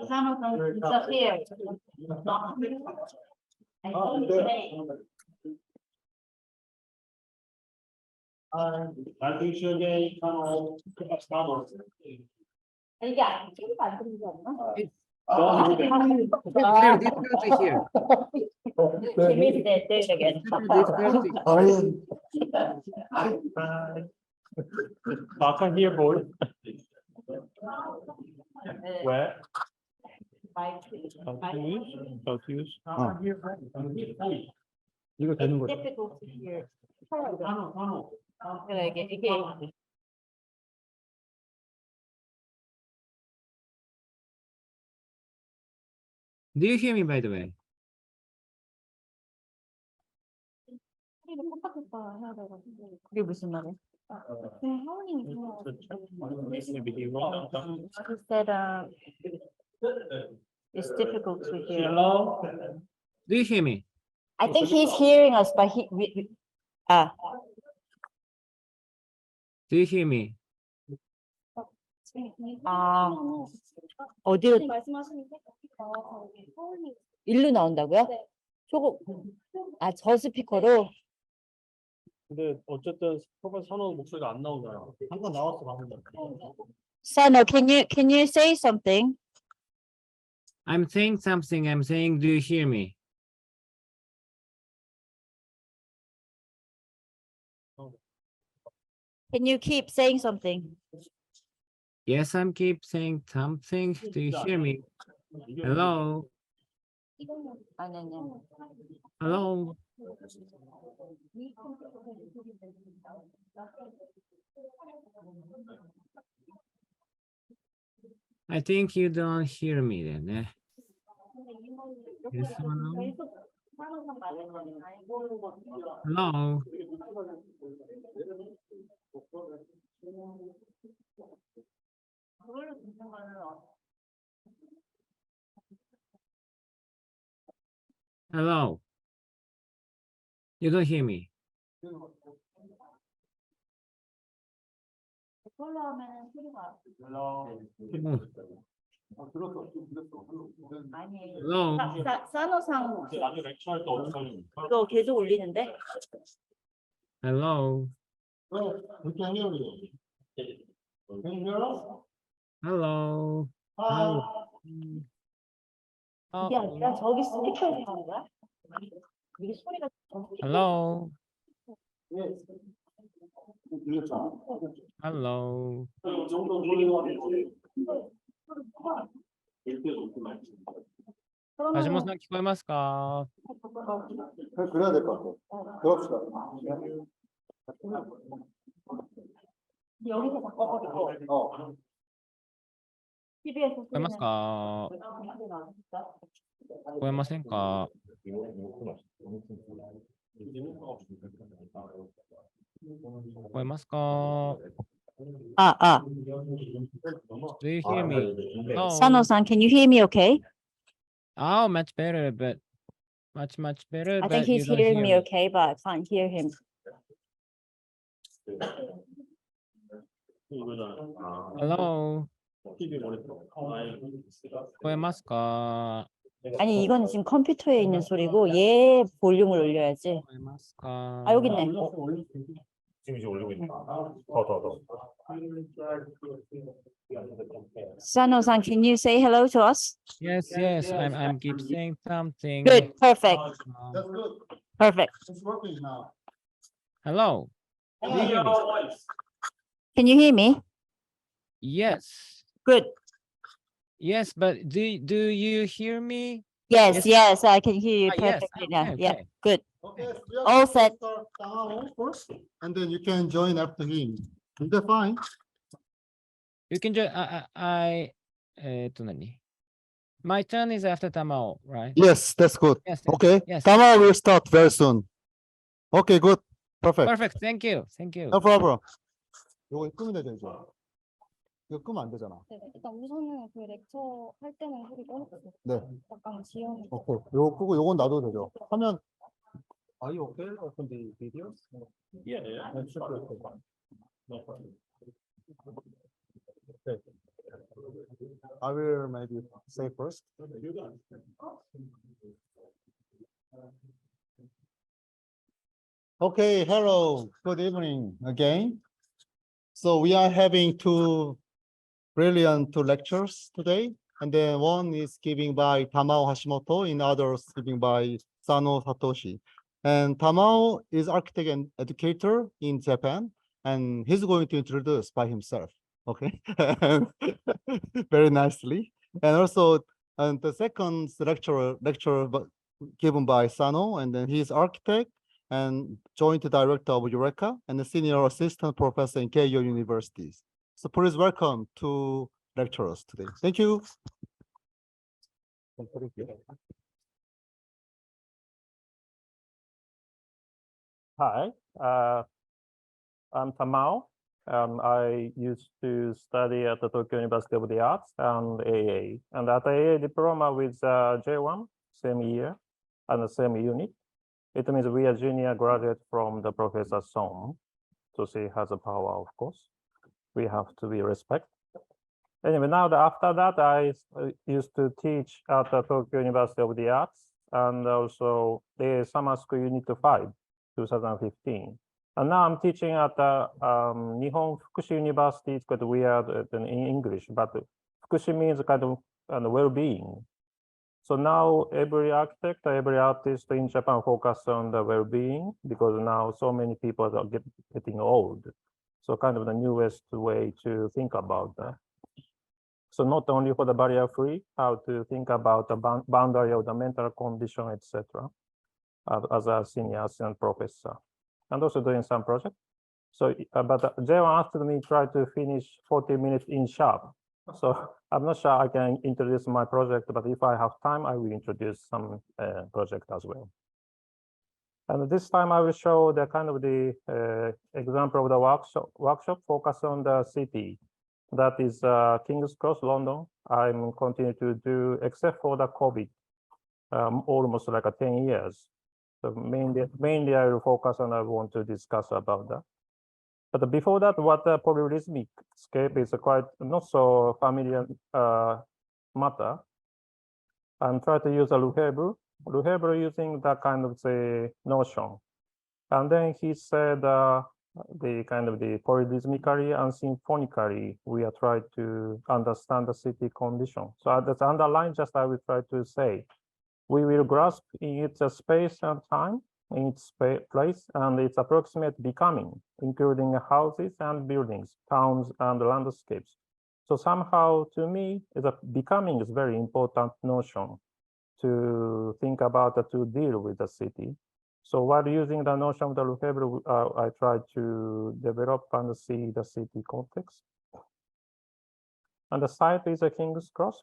Sano disappeared. 이게 친구가 안 들리지 않나? Difficulty here. 재밌대, 되게. Difficulty. I can hear both. Where? Confused. 이거 되는 거죠? Difficult here. 그래, 이게 Do you hear me, by the way? 그게 무슨 말이야? He said it's difficult to hear. Hello. Do you hear me? I think he's hearing us, but Do you hear me? 어디로 일로 나온다고요? 저거 저 스피커로. 근데 어쨌든 프로페서 선호 목소리가 안 나오잖아. 한번 나왔어 방금. Sano, can you say something? I'm saying something. I'm saying, do you hear me? Can you keep saying something? Yes, I'm keep saying something. Do you hear me? Hello? 아니. Hello? I think you don't hear me then. Yes, Sano? Hello? Hello? You don't hear me? Hello? 사노상 나중에 렉처할 때 어떻게 하는 거야? 이거 계속 울리는데? Hello? Hello? Hi. 이게 아니라 저기 스피커에서 하는 거야? 이게 소리가 Hello? Hello? 하시모토-상 聞こえますか? 그래야 될 것 같아. 그럽시다. 여기서 바꿔버리고 TV에서 聞こえますか? 聞こえませんか? 聞こえますか? Do you hear me? Hello? Sano-san, can you hear me okay? Oh, much better, but much better. I but think he's you don't hearing hear me okay, but I can't hear him. Hello? 聞こえますか? 아니 이거는 지금 컴퓨터에 있는 소리고 얘 볼륨을 올려야지. 聞こえますか? 여기 있네. 지금 이제 올리고 있다. 더. Sano-san, can you say hello to us? Yes, I'm keep saying something. Good, perfect, That's good. perfect. It's working now. Hello? Do you hear me? Can you hear me? Yes. Good. Yes, but do you hear me? Yes, I can hear you Yes, perfectly now. okay, Yeah, okay. good. Okay. All set. Start Tamao first, and then you can join after him. Is that fine? You can just何? My turn is after Tamao, right? Yes, that's good. Yes. Okay. Yes. Tamao will start very soon. Okay, good. Perfect. Perfect. Thank you. No problem. 이거 끄면 되죠. 이거 끄면 안 되잖아. 네, 일단 우선은 그 렉처 할 때는 소리 꺼놓고 네. 약간 지연이 오케이. 요거 끄고 요건 놔둬도 되죠. 화면 Are you okay? Open the video? Yeah, yeah. That should be okay. No problem. Okay. I will maybe say first. You got it. Okay, hello, good evening again. So we are having two brilliant lectures today. And then one is given by TamaoHashimoto, and others given by Sano Satoshi. And Tamao is architect and educator in Japan, and he's going to introduce by himself. Okay, very nicely. And also, and the second lecture given by Sano, and then he's architect and joint director of Eureka and the senior assistant professor in Keio universities. So please welcome two lecturers today. Thank you. Hi, I'm Tamao. I used to study at the Tokyo University of the Arts and AA. And at AA diploma with J1, same year and the same unit. It means we are junior graduate from the Professor Song. So she has a power, of course. We have to be respect. Anyway, now after that, I used to teach at the Tokyo University of the Arts and also the summer school unit 5, 2015. And now I'm teaching at the Nihon Fukushi University. It's quite weird in English, but Fukushi means kind of well-being. So now every architect, every artist in Japan focus on the well-being because now so many people are getting old. So kind of the newest way to think about that. So not only for the barrier-free, how to think about the boundary of the mental condition, etc. As a senior assistant professor, and also doing some project. So, but J1 asked me to try to finish 40 minutes in sharp. So I'm not sure I can introduce my project, but if I have time, I will introduce some project as well. And this time I will show the kind of the example of the workshop focus on the city. That is King's Cross, London. I'm continuing to do, except for the COVID, almost like 10 years. So mainly I will focus on, I want to discuss about that. But before that, what the polyrhythmic-scape is a quite not so familiar matter. I'm trying to use a Lefebvre using that kind of the notion. And then he said the kind of the polyrhythmically and symphonically, we are trying to understand the city condition. So that's underlined, just I will try to say. We will grasp its space and time, in its place, and its approximate becoming, including houses and buildings, towns and landscapes. So somehow, to me, the becoming is very important notion to think about, to deal with the city. So while using the notion of the Lefebvre, I try to develop and see the city context. And the site is a King's Cross.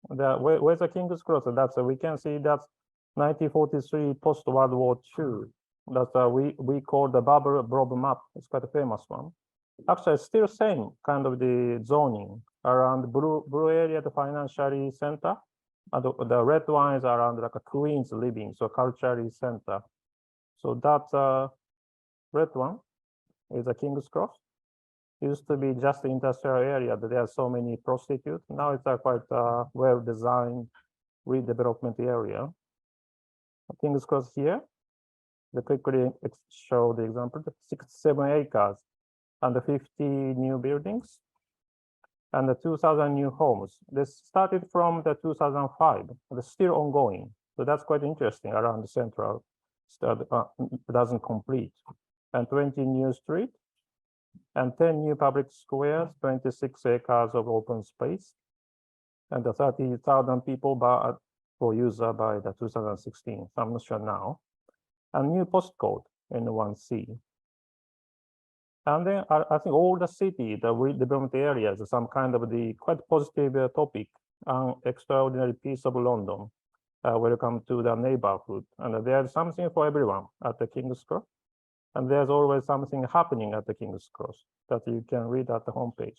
Where's the King's Cross? That's we can see that's 1943 post World War II. That's we call the bubble blob map. It's quite a famous one. Actually, it's still same kind of the zoning around blue area, the financial center, and the red one is around like a Queens living, so cultural center. So that red one is a King's Cross. Used to be just the industrial area, but there are so many prostitutes. Now it's a quite well-designed redevelopment area. King's Cross here. They quickly show the example: 67 acres and 50 new buildings and the 2,000 new homes. This started from the 2005. It's still ongoing. So that's quite interesting around the central. Doesn't complete. And 20 new streets. And 10 new public squares, 26 acres of open space, and the 30,000 people for user by the 2016. So I'm not sure now. And new postcode in 1C. And then I think all the city, the redevelopment areas, some kind of the quite positive topic, an extraordinary piece of London. Welcome to the neighborhood. And there's something for everyone at the King's Cross. And there's always something happening at the King's Cross that you can read at the homepage.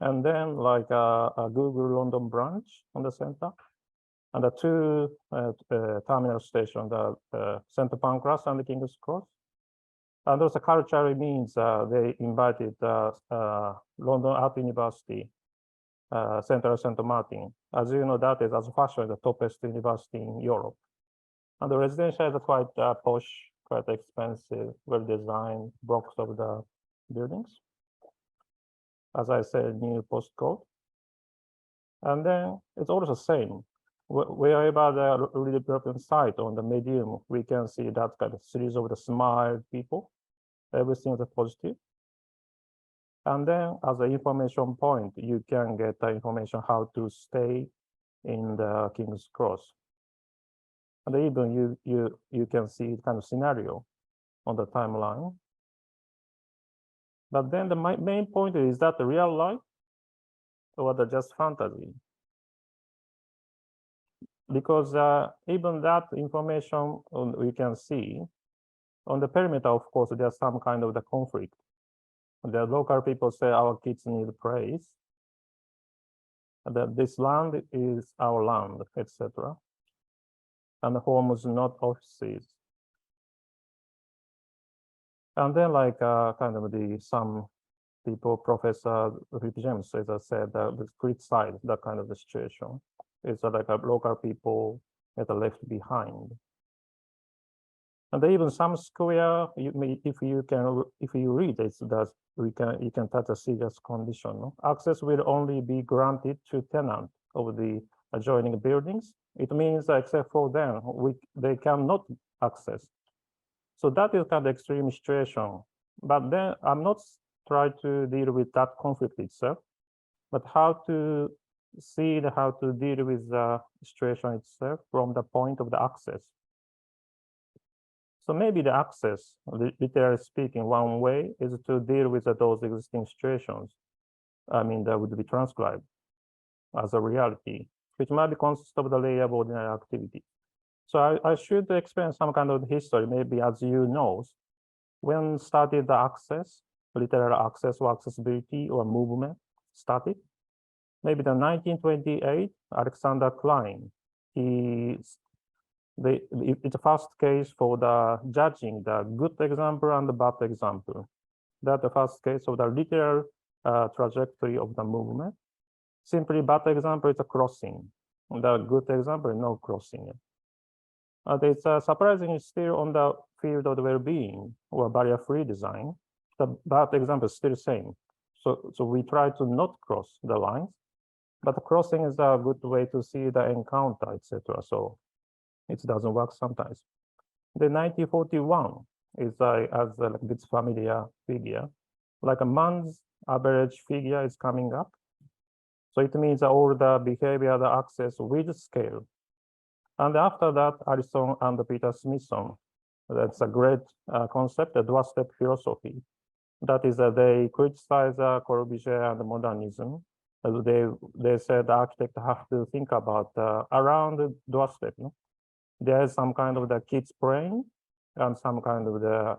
And then like a Google London branch on the center. and the two terminal stations, the St. Pancras and the King's Cross. And also culturally means they invited London Art University, Central St. Martin. As you know, that is as fashion the topest university in Europe. And the residential is quite posh, quite expensive, well-designed blocks of the buildings. As I said, new postcode. And then it's also the same. Wherever the redevelopment site on the medium, we can see that kind of series of the smile people. Everything is positive. And then as an information point, you can get the information how to stay in the King's Cross. And even you can see kind of scenario on the timeline. But then the main point is that the real life or the just fantasy. Because even that information we can see on the perimeter, of course, there's some kind of the conflict. The local people say our kids need praise, that this land is our land, etc. And the home is not offices. And then like kind of some people, Professor James, as I said, criticize that kind of the situation. It's like local people that are left behind. And even some square, if you read it, that you can touch a serious condition. No? Access will only be granted to tenants of the adjoining buildings. It means that except for them, they cannot access. So that is kind of extreme situation. But then I'm not trying to deal with that conflict itself, but how to see how to deal with the situation itself from the point of the access. So maybe the access, literally speaking, one way is to deal with those existing situations. I mean, that would be transcribed as a reality, which might consist of the layer of ordinary activity. So I should explain some kind of history, maybe as you know, when started the access, literal access or accessibility or movement started. Maybe the 1928, Alexander Klein, it's the first case for the judging the good example and the bad example. That's the first case of the literal trajectory of the movement. Simply bad example is a crossing. The good example is no crossing. It's surprisingly still on the field of the well-being or barrier-free design. The bad example is still the same. So we try to not cross the lines, but the crossing is a good way to see the encounter, etc. So it doesn't work sometimes. The 1941 is as this familiar figure, like a man's average figure is coming up. So it means all the behavior, the access with scale. And after that, Allison and Peter Smithson, that's a great concept, the doorstep philosophy. That is that they criticize Corbusier and modernism. They said the architect have to think about around the doorstep. No? There is some kind of the kids playing and some kind of the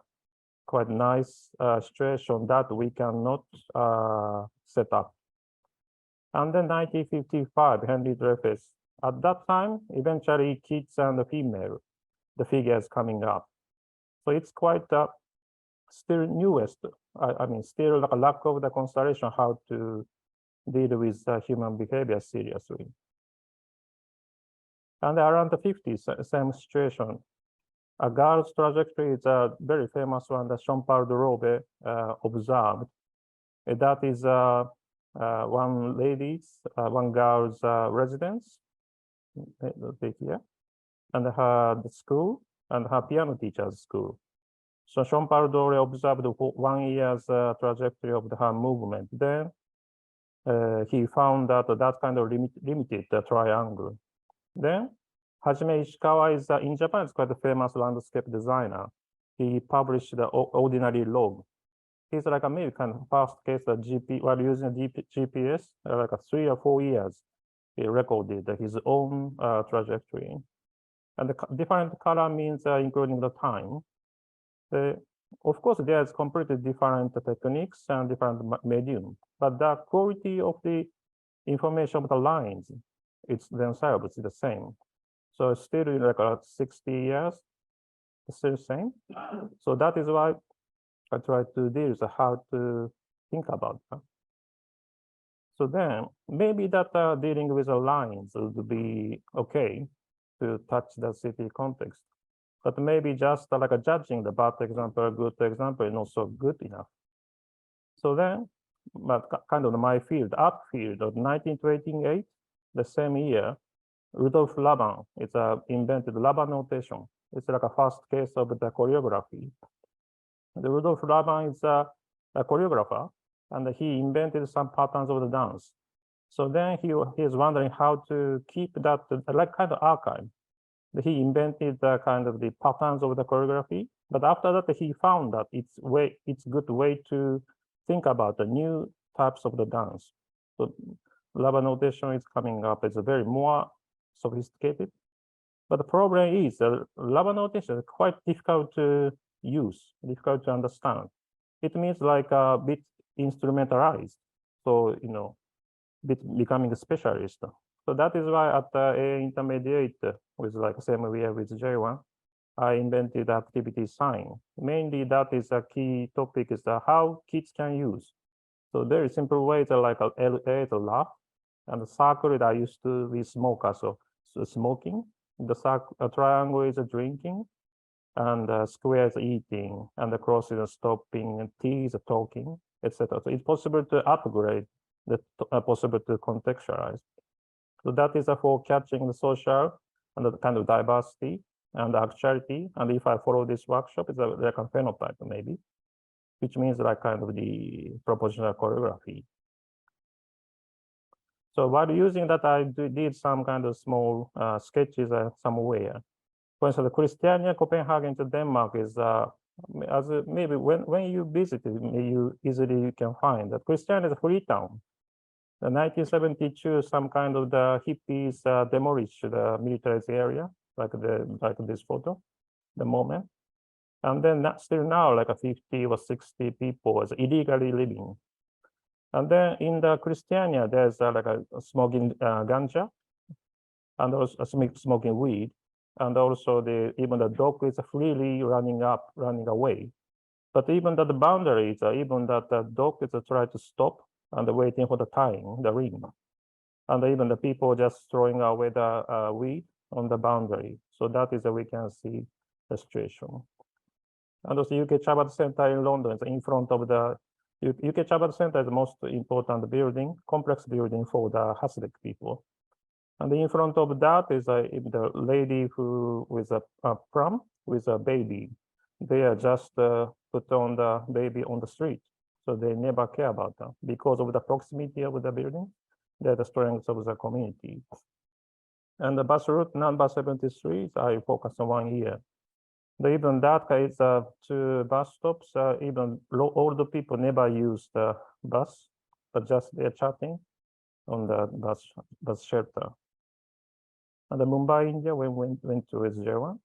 quite nice situation that we cannot set up. And then 1955, Henry Dreyfus. At that time, eventually kids and the female, the figures coming up. So it's quite still newest. I mean, still like a lack of the consideration how to deal with human behavior seriously. And around the 50s, same situation. A girl's trajectory is a very famous one that Jean-Paul Dorobe observed. That is one girl's residence here, and her school and her piano teacher's school. So Jean-Paul Dorobe observed 1 year's trajectory of her movement. Then he found that kind of limited the triangle. Then Hajime Ishikawa is in Japan is quite a famous landscape designer. He published the ordinary log. He's like a maybe kind of first case that while using GPS, like 3 or 4 years, he recorded his own trajectory. And the different color means including the time. Of course, there's completely different techniques and different medium, but the quality of the information of the lines it's themselves the same. So it's still like 60 years, it's still the same. So that is why I try to deal with how to think about that. So then maybe that dealing with the lines would be okay to touch the city context, but maybe just like judging the bad example, good example, is not so good enough. So then, but kind of my field, art field of 1928, the same year, Rudolf Laban invented Laban notation. It's like a first case of the choreography. The Rudolf Laban is a choreographer, and he invented some patterns of the dance. So then he is wondering how to keep that like kind of archive. He invented the kind of the patterns of the choreography, but after that he found that it's good way to think about the new types of the dance. So Laban notation is coming up as a very more sophisticated. But the problem is that Laban notation is quite difficult to use, difficult to understand. It means like a bit instrumentalized. So, becoming a specialist. So that is why at the intermediate with like same way with J1, I invented activity sign. Mainly that is a key topic is how kids can use. So very simple ways like a LA to laugh, and the circle that I used to be smoker, so smoking. The triangle is drinking, and the square is eating, and the cross is stopping, and T is talking, etc. So it's possible to upgrade the possible to contextualize. So that is for catching the social and the kind of diversity and the actuality. And if I follow this workshop, it's like a phenotype maybe, which means like kind of the propositional choreography. So while using that, I did some kind of small sketches somewhere. For instance, Christiania, Copenhagen to Denmark is maybe when you visit it, you easily can find that Christiania is a free town. In 1972, some kind of the hippies demolished the militarized area, like this photo, the moment. And then still now, like 50 or 60 people is illegally living. And then in the Christiania, there's like a smoking ganja, and also smoking weed, and also even the dog is freely running away. But even that the boundaries, even that the dog is trying to stop and waiting for the tying, the ring. And even the people just throwing away the weed on the boundary. So that is we can see the situation. And also UK Chabad Center in London is in front of the UK Chabad Center is the most important building, complex building for the Hasidic people. And in front of that is the lady who with a pram with a baby. They are just put on the baby on the street. So they never care about that because of the proximity of the building. They're the strengths of the community. And the bus route number 73, I focus on 1 year. Even that is 2 bus stops. Even older people never use the bus, but just they're chatting on the bus shelter. And the Mumbai, India, when we went to J1,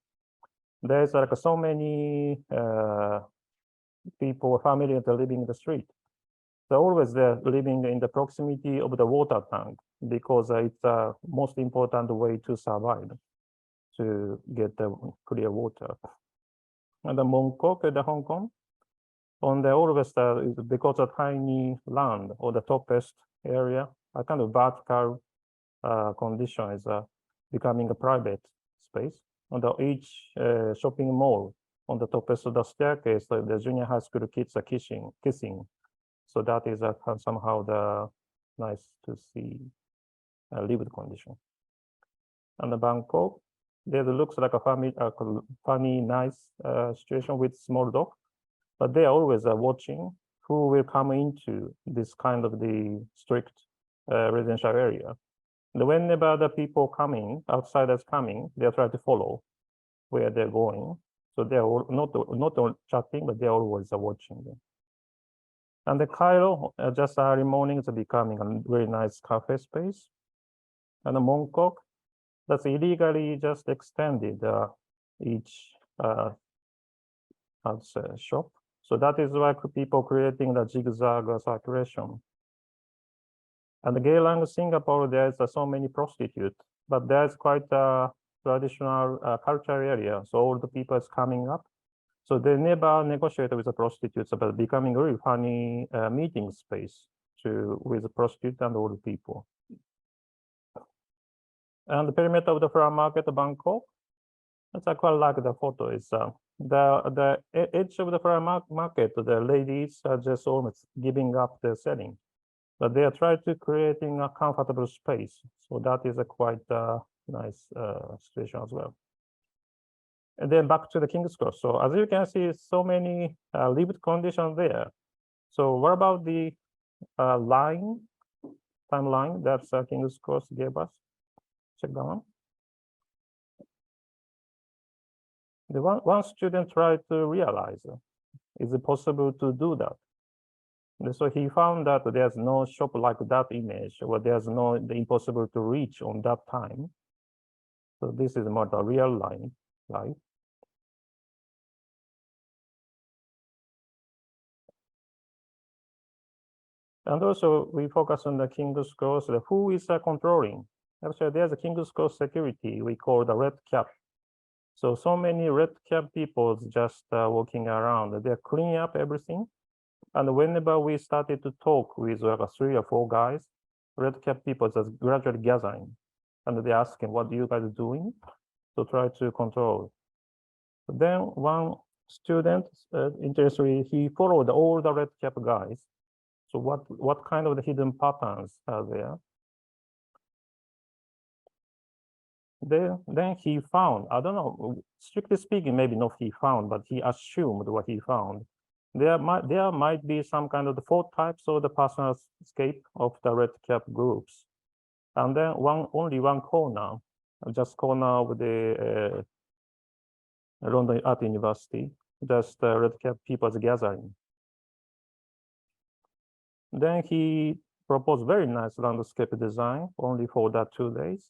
there's like so many people, family that are living in the street. They're always living in the proximity of the water tank because it's the most important way to survive, to get the clear water. And the Mongkok, the Hong Kong, on the always because of tiny land or the topest area, a kind of vertical condition is becoming a private space. On each shopping mall, on the topest of the staircase, the junior high school kids are kissing. So that is somehow the nice to see lived condition. And the Bangkok, there looks like a funny, nice situation with small dog, but they are always watching who will come into this kind of the strict residential area. And whenever the people coming, outsiders coming, they try to follow where they're going. So they're not chatting, but they're always watching them. And the Cairo, just early morning, is becoming a very nice cafe space. And the Mongkok, that's illegally just extended each shop. So that is why people creating the zigzag circulation. And Geylang, Singapore, there's so many prostitutes, but there's quite a traditional culture area. So all the people is coming up. So they never negotiate with the prostitutes, but becoming really funny meeting space with the prostitutes and all the people. And the perimeter of the flower market, Bangkok. That's I quite like the photo. It's the edge of the flower market. The ladies are just almost giving up their selling, but they are trying to creating a comfortable space. So that is a quite nice situation as well. And then back to the King's Cross. So as you can see, so many lived conditions there. So what about the timeline that King's Cross gave us? Check that one. The one student tried to realize, is it possible to do that? And so he found that there's no shop like that image, or there's no impossible to reach on that time. So this is more the real line, right? And also we focus on the King's Cross, who is controlling. Actually, there's a King's Cross security we call the red cap. So many red cap people just walking around. They're cleaning up everything. And whenever we started to talk with like 3 or 4 guys, red cap people just gradually gathering. And they're asking, what are you guys doing? To try to control. But then one student, interestingly, he followed all the red cap guys. So what kind of the hidden patterns are there? Then he found, I don't know, strictly speaking, maybe not he found, but he assumed what he found. There might be some kind of the 4 types of the Polyrhythmic-scape of the red cap groups. And then only one corner, just corner of the London Art University, just red cap people gathering. Then he proposed very nice landscape design only for that 2 days.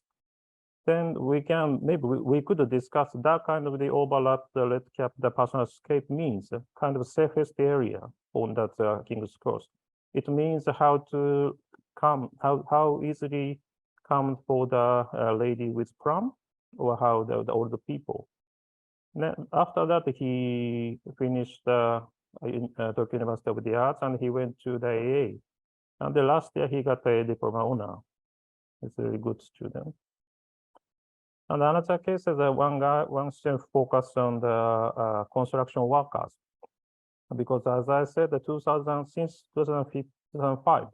Then we can, maybe we could discuss that kind of the overlap, the red cap, the Polyrhythmic-scape means kind of safest area on that King's Cross. It means how to come, how easily come for the lady with prom, or how the older people. Then after that, he finished Tokyo University of the Arts, and he went to the AA. And the last year he got a diploma honor. It's a really good student. And another case is one student focused on the construction workers, because as I said, since 2005,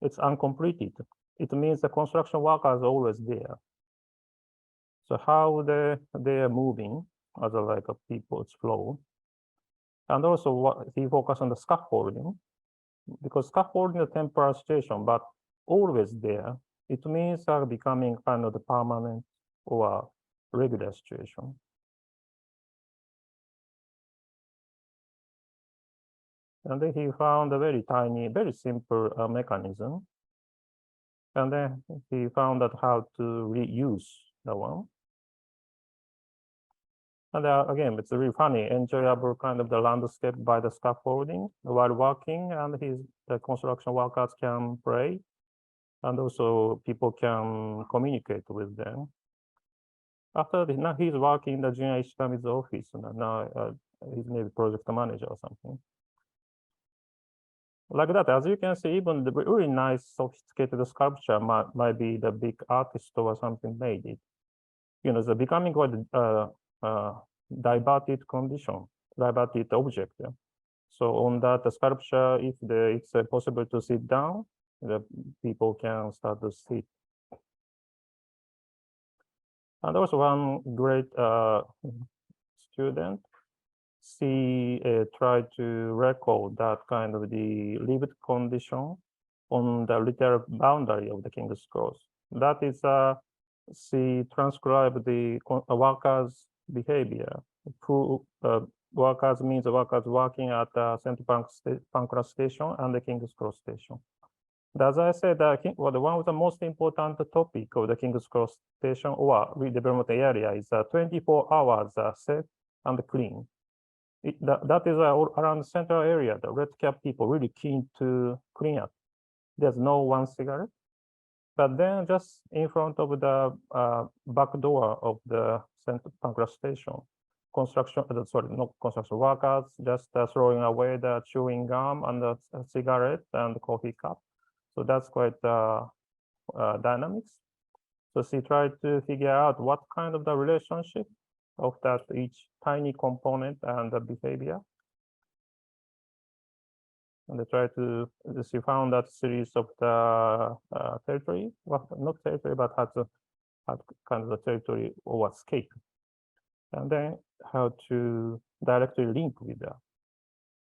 it's uncompleted. It means the construction workers are always there. So how they are moving as a like a people's flow, and also what he focused on the scaffolding, because scaffolding is a temporary situation, but always there. It means becoming kind of the permanent or regular situation. And then he found a very tiny, very simple mechanism. And then he found out how to reuse the one. And again, it's really funny, enjoyable kind of the landscape by the scaffolding while working, and the construction workers can play, and also people can communicate with them. After this, now he's working in the Junior Ishikami's office, and now he's maybe project manager or something. Like that, as you can see, even the really nice, sophisticated sculpture might be the big artist or something made it. You know, it's becoming quite diverted condition, diverted object. Yeah? So on that sculpture, if it's possible to sit down, the people can start to sit. And also one great student, she tried to record that kind of the lived condition on the literal boundary of the King's Cross. That is, she transcribed the workers' behavior. Workers means workers working at St. Pancras Station and the King's Cross Station. As I said, one of the most important topic of the King's Cross Station or redevelopment area is 24 hours safe and clean. That is around the central area. The red cap people really keen to clean up. There's no one cigarette, But then just in front of the back door of the Central Pancras station, construction, sorry, not construction workers, just throwing away the chewing gum and the cigarette and the coffee cup. So that's quite dynamics. So she tried to figure out what kind of the relationship of that each tiny component and the behavior. And they tried to, she found that series of the territory, well, not territory, but had kind of the territory or scape. And then how to directly link with that.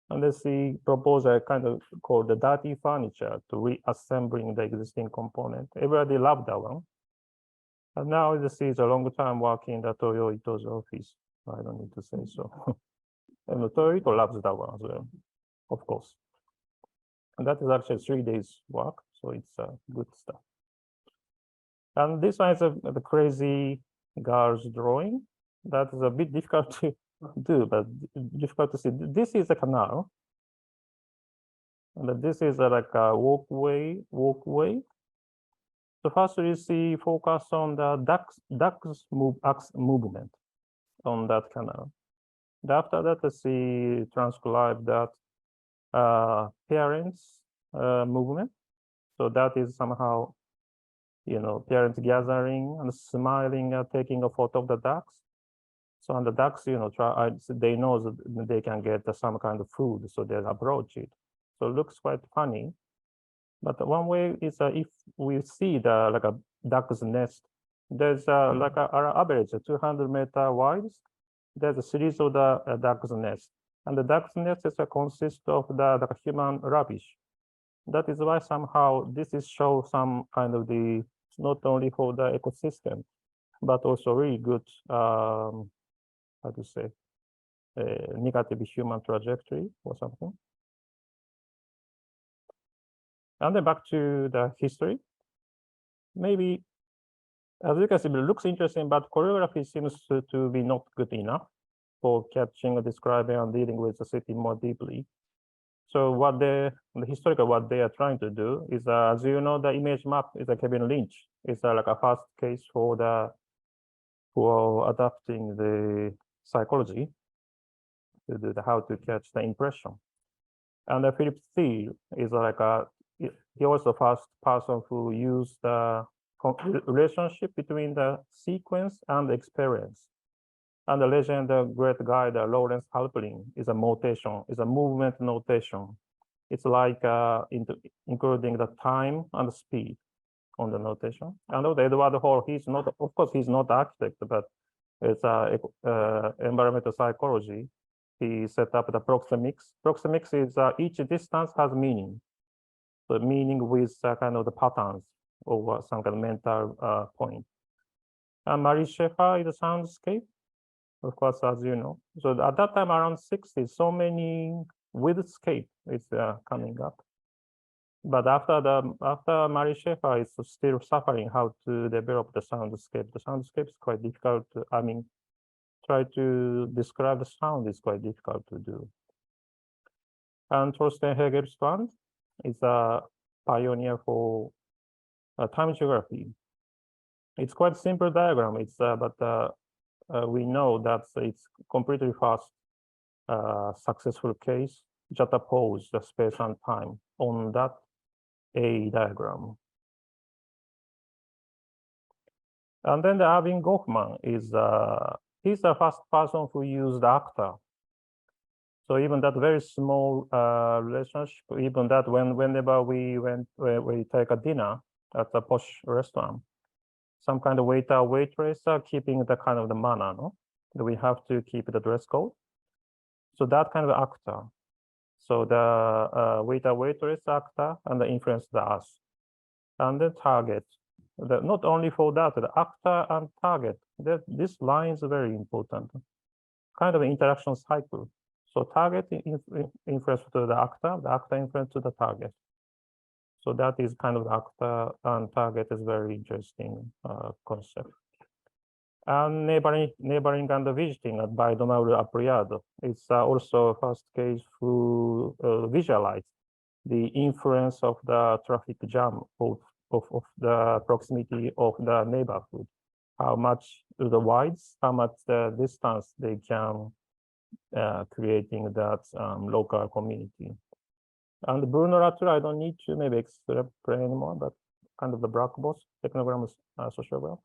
And then she proposed a kind of called the dirty furniture to reassembling the existing component. Everybody loved that one. And now this is a long time working in the Toyo Ito's office. I don't need to say so. And Toyo Ito loves that one as well, of course. And that is actually 3 days work, so it's good stuff. And this one is the crazy girl's drawing. That is a bit difficult to do, but difficult to see. This is a canal. And this is like a walkway. So first you see focus on the ducks movement on that canal. And after that, you see transcribe that parents movement. So that is somehow, you know, parents gathering and smiling, taking a photo of the ducks. So and the ducks, you know, they know that they can get some kind of food, so they approach it. So it looks quite funny. But one way is if we see the like a duck's nest, there's like an average 200-meter wide. There's a series of the duck's nest, and the duck's nest is consists of the human rubbish. That is why somehow this is show some kind of the not only for the ecosystem, but also really good how to say negative human trajectory or something. And then back to the history. Maybe, as you can see, it looks interesting, but choreography seems to be not good enough for catching, describing, and dealing with the city more deeply. So what the historical what they are trying to do is, as you know, the image map is a Kevin Lynch. It's like a first case for adapting the psychology to do how to catch the impression. And Philip Thiel is like he was the first person who used the relationship between the sequence and the experience. And the legend, the great guy, the Lawrence Halprin, is a notation, is a movement notation. It's like including the time and the speed on the notation. And Edward Hall, he's not, of course, he's not architect, but it's environmental psychology. He set up the proxemics. Proxemics is each distance has meaning. So meaning with kind of the patterns or some kind of mental point. And Marie Schaeffer is a soundscape, of course, as you know. So at that time, around 60, so many withscape is coming up. But after Marie Schaeffer is still suffering how to develop the soundscape. The soundscape is quite difficult to, I mean, try to describe the sound is quite difficult to do. And Thorsten Hegelstrand is a pioneer for time geography. It's quite simple diagram. It's but we know that it's completely fast, successful case. Juxtapose the space and time on that A diagram. And then the Erwin Goffman is he's the first person who used actor. So even that very small relationship, even that whenever we take a dinner at a posh restaurant, some kind of waiter, waitress are keeping the kind of the manner, no? We have to keep the dress code. So that kind of actor. So the waiter, waitress actor and the influence the us. And the target. Not only for that, the actor and target. This line is very important. Kind of interaction cycle. So target influence to the actor influence to the target. So that is kind of the actor and target is very interesting concept. And neighboring and visiting by Donald Apriado. It's also first case who visualize the influence of the traffic jam of of the proximity of the neighborhood, how much the wides, how much the distance they can creating that local community. And the Bruno Latour, I don't need to maybe explain anymore, but kind of the black box technogram sociogram,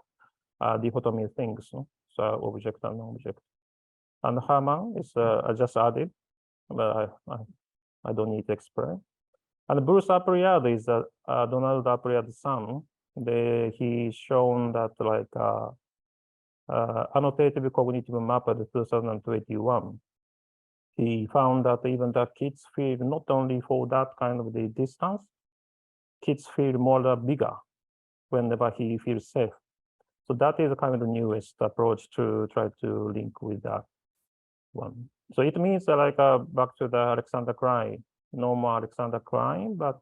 dichotomy things, so object and non-object. And Herman is I just added, but I don't need to explain. And Bruce Appriat is Donald Appriat's son. He shown that like annotative cognitive map at 2021. He found that even the kids feel not only for that kind of the distance, kids feel more bigger whenever he feels safe. So that is kind of the newest approach to try to link with that one. So it means like back to the Alexander Klein, no more Alexander Klein, but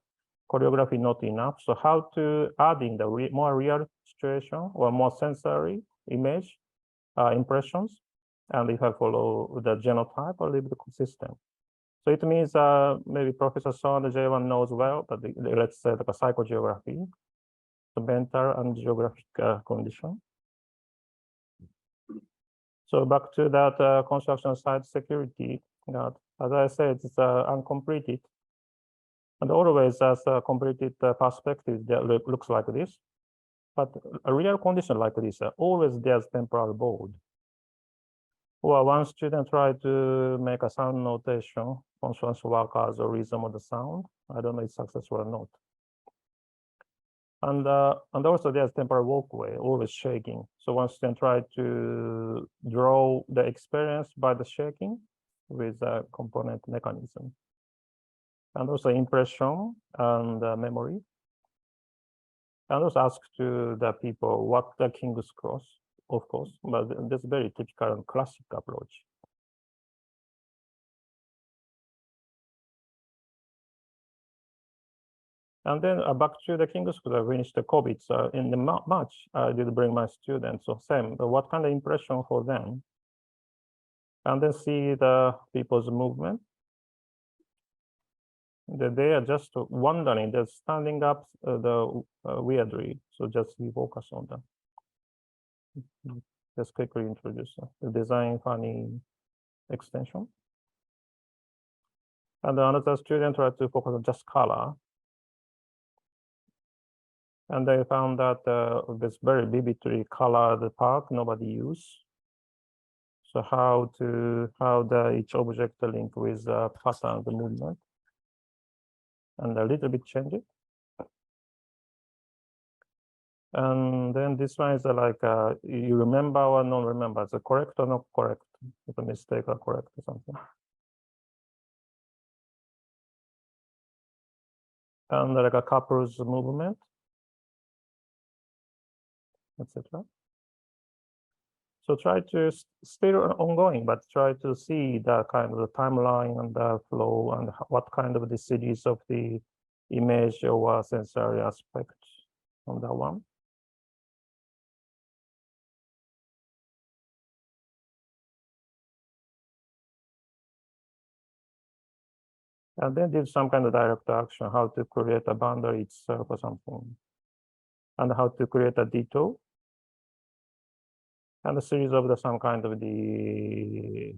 choreography not enough. So how to add in the more real situation or more sensory image impressions. And if I follow the genotype, a little bit consistent. So it means maybe Professor Sano, J1 knows well, but let's say like a psychogeography, the mental and geographic condition. So back to that construction site security, that, as I said, it's uncompleted. And always as a completed perspective that looks like this. But a real condition like this, always there's temporal board. Or one student tried to make a sound notation, conscious workers or rhythm of the sound. I don't know if it's successful or not. And also there's temporal walkway, always shaking. So one student tried to draw the experience by the shaking with a component mechanism. And also impression and memory. And also ask to the people what the King's Cross, of course, but that's very typical and classic approach. And then back to the King's Cross, I finished the COVID. So in the March, I did bring my students. So same, but what kind of impression for them? And then see the people's movement. They are just wandering, they're standing up weirdly. So just focus on them. Just quickly introduce the design funny extension. And another student tried to focus on just color. And they found that this very vividly colored park nobody use. So how each object link with pattern, the movement. And a little bit change it. And then this one is like, you remember or not remember, is it correct or not correct? It's a mistake or correct or something. And like a couple's movement, etc. So try to still ongoing, but try to see the kind of the timeline and the flow and what kind of the series of the image or sensory aspect on that one. And then did some kind of direct action, how to create a boundary itself or something. And how to create a detour. And a series of some kind of the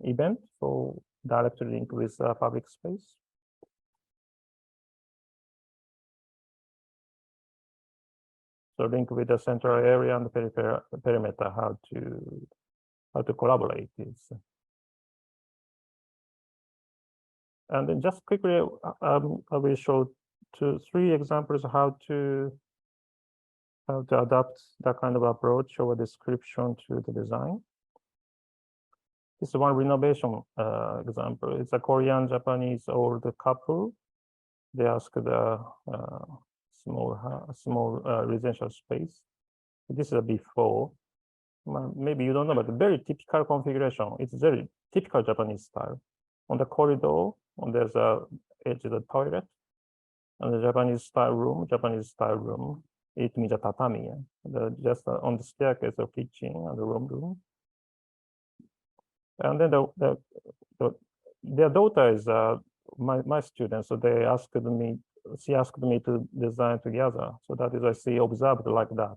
event for direct link with public space. So link with the central area and the perimeter, how to collaborate this. And then just quickly, I will show 3 examples of how to adapt that kind of approach or description to the design. This is one renovation example. It's a Korean-Japanese old couple. They ask the small residential space. This is a before. Maybe you don't know, but very typical configuration. It's very typical Japanese style. On the corridor, there's a edge of the toilet, and the Japanese style room. It means a tatami. Just on the staircase of kitchen and the room. And then their daughter is my student, so they asked me she asked me to design together. So that is why she observed like that.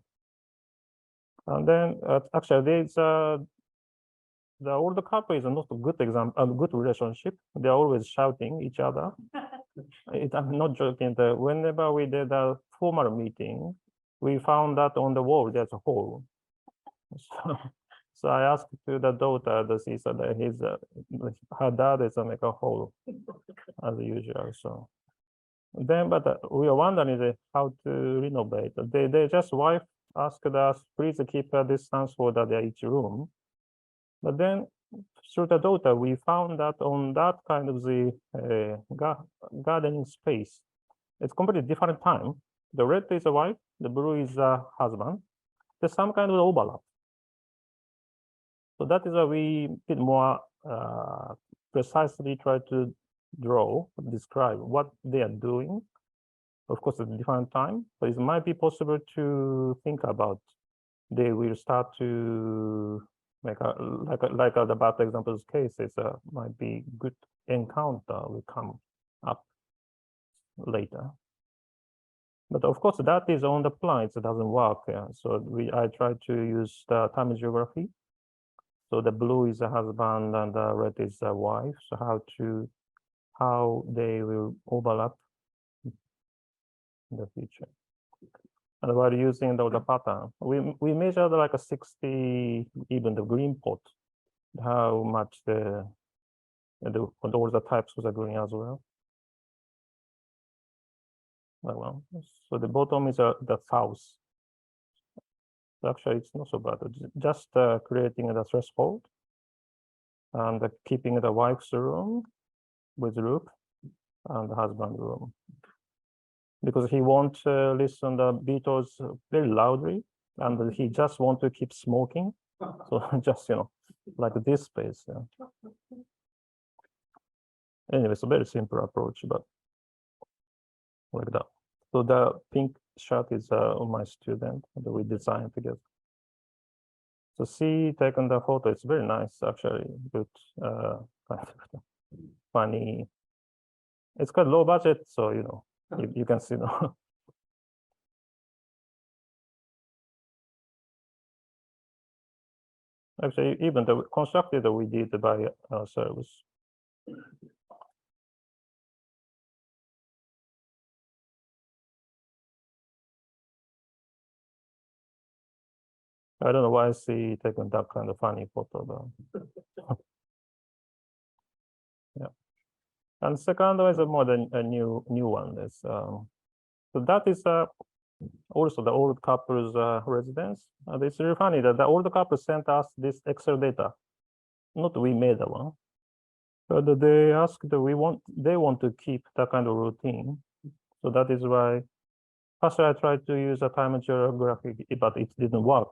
And then actually there's the older couple is not a good example, a good relationship. They're always shouting each other. I'm not joking. Whenever we did a formal meeting, we found that on the wall there's a hole. So I asked to the daughter, she said that her dad is make a hole as usual. So then, but we are wondering how to renovate. They just wife asked us, please keep a distance for each room. But then through the daughter, we found that on that kind of the gardening space, it's completely different time. The red is a wife, the blue is a husband. There's some kind of overlap. So that is why we did more precisely try to draw, describe what they are doing. Of course, at a different time, but it might be possible to think about they will start to make like the bad examples cases might be good encounter will come up later. But of course, that is on the plan. It doesn't work. So I try to use the time geography. So the blue is a husband and the red is a wife. So how they will overlap in the future. And while using the pattern, we measured like a 60, even the green pot, how much all the types was green as well. Well, so the bottom is the south. Actually, it's not so bad. Just creating the threshold and keeping the wife's room with roof and the husband room. Because he won't listen the Beatles very loudly, and he just want to keep smoking. So just like this space. Yeah. Anyway, it's a very simple approach, but like that. So the pink shirt is my student that we designed together. So she taken the photo. It's very nice, actually. Good, funny. It's quite low budget, so you can see now. Actually, even the constructed we did by ourselves. I don't know why she taken that kind of funny photo, but yeah. And second one is more than a new one. Is so that is also the old couple's residence. And it's really funny that the old couple sent us this Excel data. Not we made the one, but they asked that they want to keep that kind of routine. So that is why first I tried to use a time geography, but it didn't work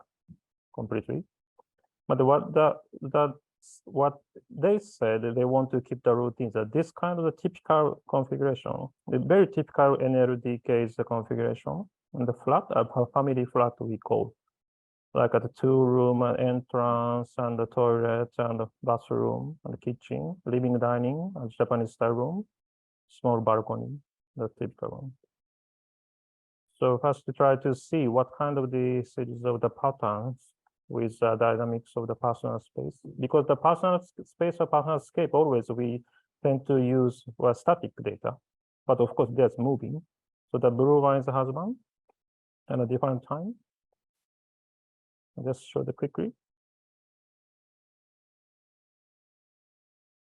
completely. But what they said, they want to keep the routines. That this kind of a typical configuration, the very typical NLD case configuration, and the flat, a family flat we call, like a 2-room entrance and the toilet and the bathroom and the kitchen, living, dining, and Japanese style room, small balcony, the typical one. So first to try to see what kind of the series of the patterns with dynamics of the personal space, because the personal space or personal scape always we tend to use static data, but of course that's moving. So the blue one is the husband and a different time. I'll just show it quickly.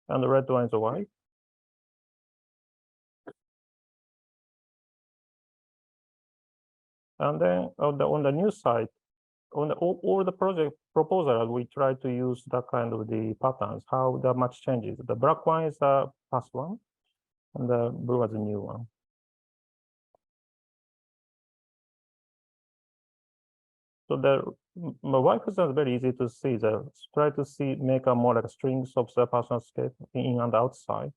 And the red one is the wife. And then on the new side, on all the project proposal, we try to use that kind of the patterns, how that much changes. The black one is the past one, and the blue is the new one. So my wife is very easy to see. Try to see, make a more like strings of the personal scape in and outside,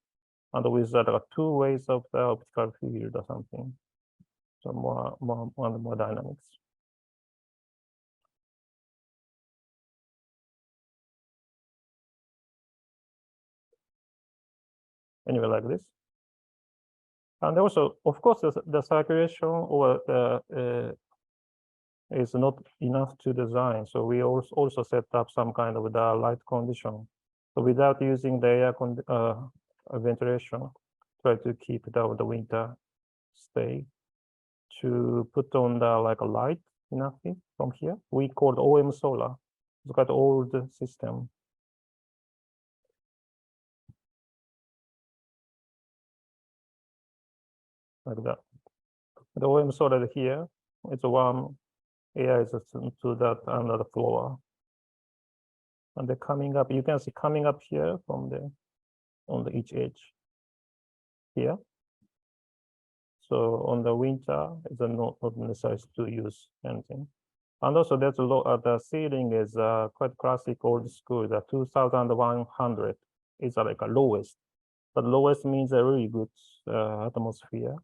and with like 2 ways of the optical field or something. So more dynamics. Anyway, like this. And also, of course, the circulation or is not enough to design. So we also set up some kind of the light condition. So without using the air ventilation, try to keep the winter stay. To put on the like a light enough from here. We called OM solar. It's got old system. Like that. The OM solar here, it's one air is to that another floor. And they're coming up, you can see coming up here from the on the each edge here. So on the winter, it's not necessary to use anything. And also there's the ceiling is quite classic old school, the 2100 is like a lowest. But lowest means a really good atmosphere.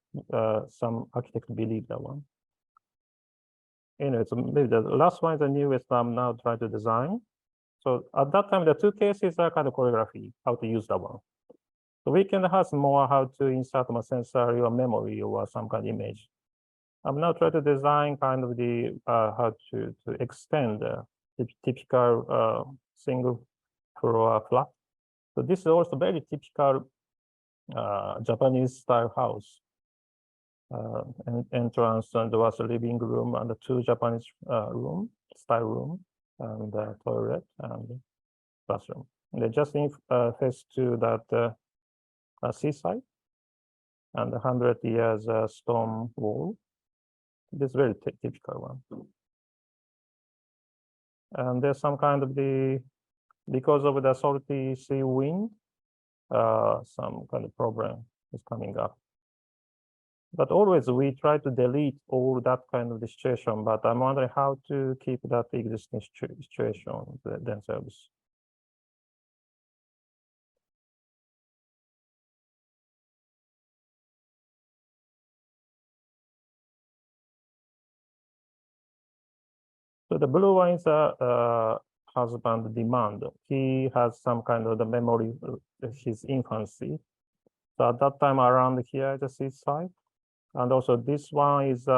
Some architects believe that one. Anyway, so maybe the last one is the newest I'm now trying to design. So at that time, the two cases are kind of choreography, how to use that one. So we can have more how to insert more sensory or memory or some kind of image. I'm now trying to design kind of the how to extend the typical single floor flat. So this is also very typical Japanese style house. Entrance and there was a living room and the two Japanese style room and toilet and bathroom. And they just face to that seaside and 100 years stone wall. This is very typical one. And there's some kind of because of the salty sea wind, some kind of problem is coming up. But always we try to delete all that kind of situation, but I'm wondering how to keep that existing situation themselves. So the blue one is a husband demand. He has some kind of the memory of his infancy. So at that time around here, the seaside. And also this one is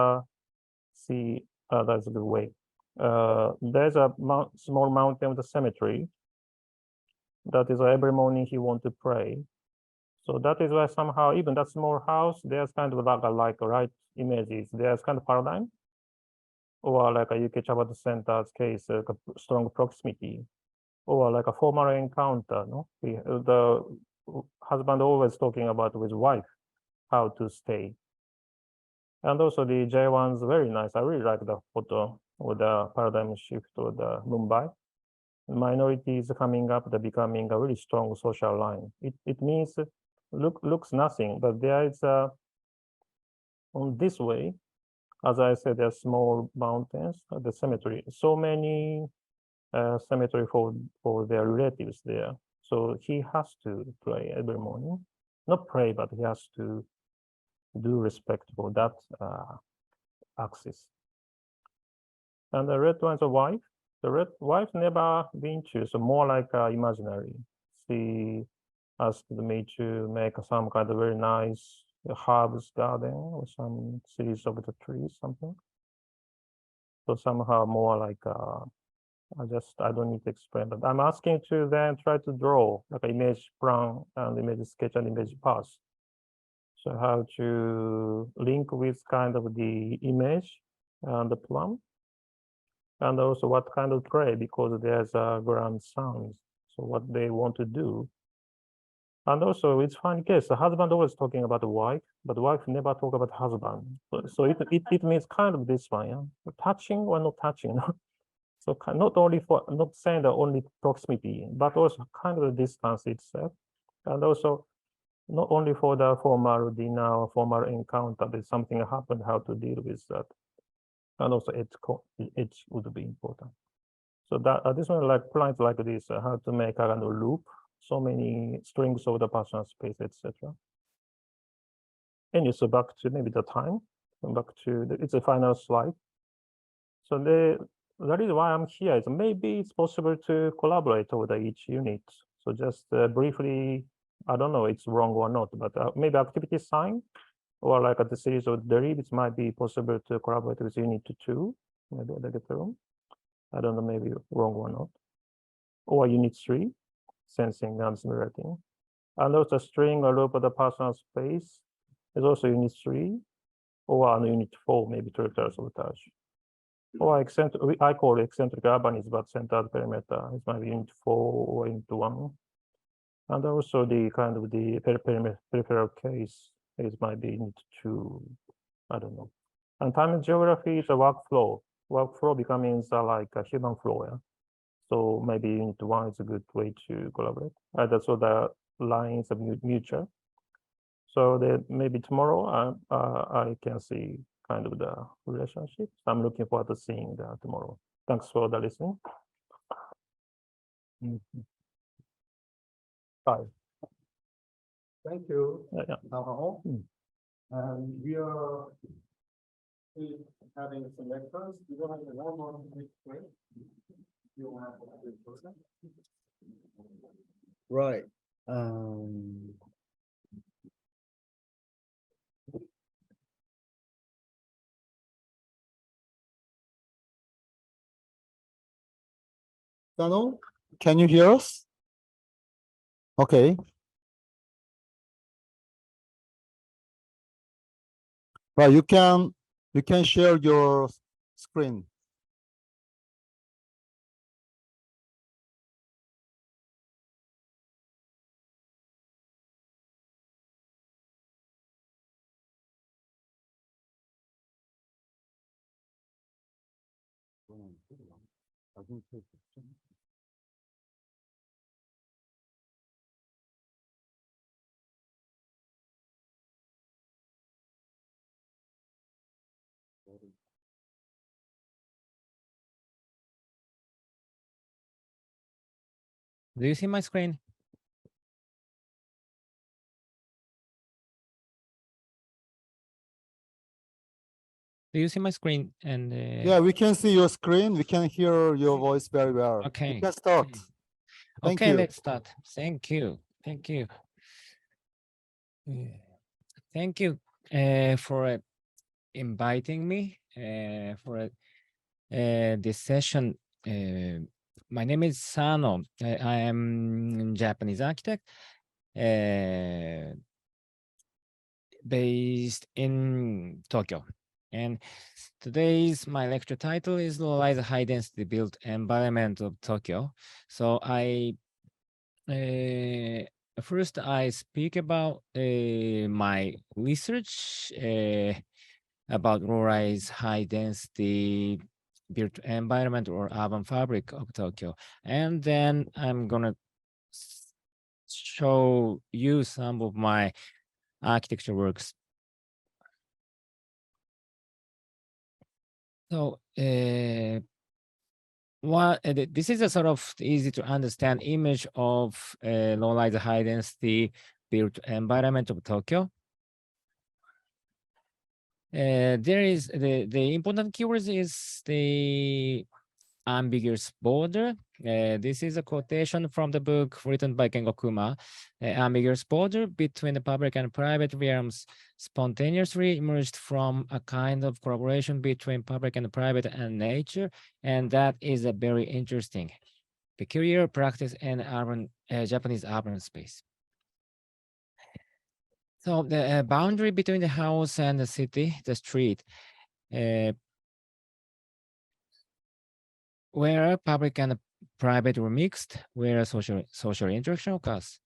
see, that's a good way. There's a small mountain with a cemetery. That is every morning he want to pray. So that is why somehow even that small house, there's kind of like right images. There's kind of paradigm. Or like a UK Chabad Center's case, like a strong proximity. Or like a formal encounter. No, the husband always talking about with wife how to stay. And also the J1's very nice. I really like the photo with the paradigm shift with the Mumbai. Minorities coming up, they're becoming a really strong social line. It means looks nothing, but there is on this way, as I said, there are small mountains, the cemetery. So many cemetery for their relatives there. So he has to pray every morning. Not pray, but he has to do respect for that axis. And the red one is a wife. The red wife never been to, so more like imaginary. She asked me to make some kind of very nice herbs garden or some series of the trees, something. So somehow more like I don't need to explain, but I'm asking to then try to draw like an image plan and image sketch and image pass. So how to link with kind of the image and the plan, and also what kind of tray, because there's a grandsons, so what they want to do. And also it's funny case, the husband always talking about the wife, but the wife never talk about husband. So it means kind of this one, yeah? Touching or not touching. So not only for, not saying the only proximity, but also kind of the distance itself. And also not only for the formal dinner or formal encounter, but something happened, how to deal with that. And also it would be important. So that this one like plans like this, how to make a kind of loop, so many strings of the personal space, etc. And so back to maybe the time, back to it's a final slide. So the reason why I'm here is maybe it's possible to collaborate over each unit. So just briefly, I don't know it's wrong or not, but maybe activity sign or like the series of derivatives might be possible to collaborate with unit 2. Maybe I get it wrong. I don't know, maybe wrong or not. Or unit 3, sensing and simulating. And also string or loop of the personal space is also unit 3, or on unit 4, maybe territorial sabotage. Or eccentric, I call it eccentric urbanism, but centered perimeter. It might be unit 4 or unit 1. And also the kind of the peripheral case is might be unit 2. I don't know. And time and geography is a workflow. Workflow becomes like a human flow. Yeah? So maybe unit 1 is a good way to collaborate. That's all the lines of mutual. So that maybe tomorrow I can see kind of the relationship. I'm looking forward to seeing that tomorrow. Thanks for the listening. Bye. Thank you. Yeah. Tamao. And we are having some lectures. We don't have one more next week. You want to have a person? Right. Sano, can you hear us? Okay. Right, you can share your screen. Do you see my screen? Do you see my screen? And Yeah, we can see your screen. We can hear your voice very well. okay. You can start. Okay. Thank Okay, you. let's start. Thank you. Thank you. Thank you for inviting me for this session. My name is Sano. I am a Japanese architect based in Tokyo. And today's my lecture title is Localized High Density Built Environment of Tokyo. So first I speak about my research about localized high density built environment or urban fabric of Tokyo. And then I'm gonna show you some of my architecture works. So this is a sort of easy to understand image of localized high density built environment of Tokyo. There is the important keywords is the ambiguous border. This is a quotation from the book written by Kengo Kuma. Ambiguous border between the public and private realms spontaneously emerged from a kind of collaboration between public and private and nature, and that is a very interesting, peculiar practice in urban Japanese urban space. So the boundary between the house and the city, the street, where public and private were mixed, where social interaction occurs.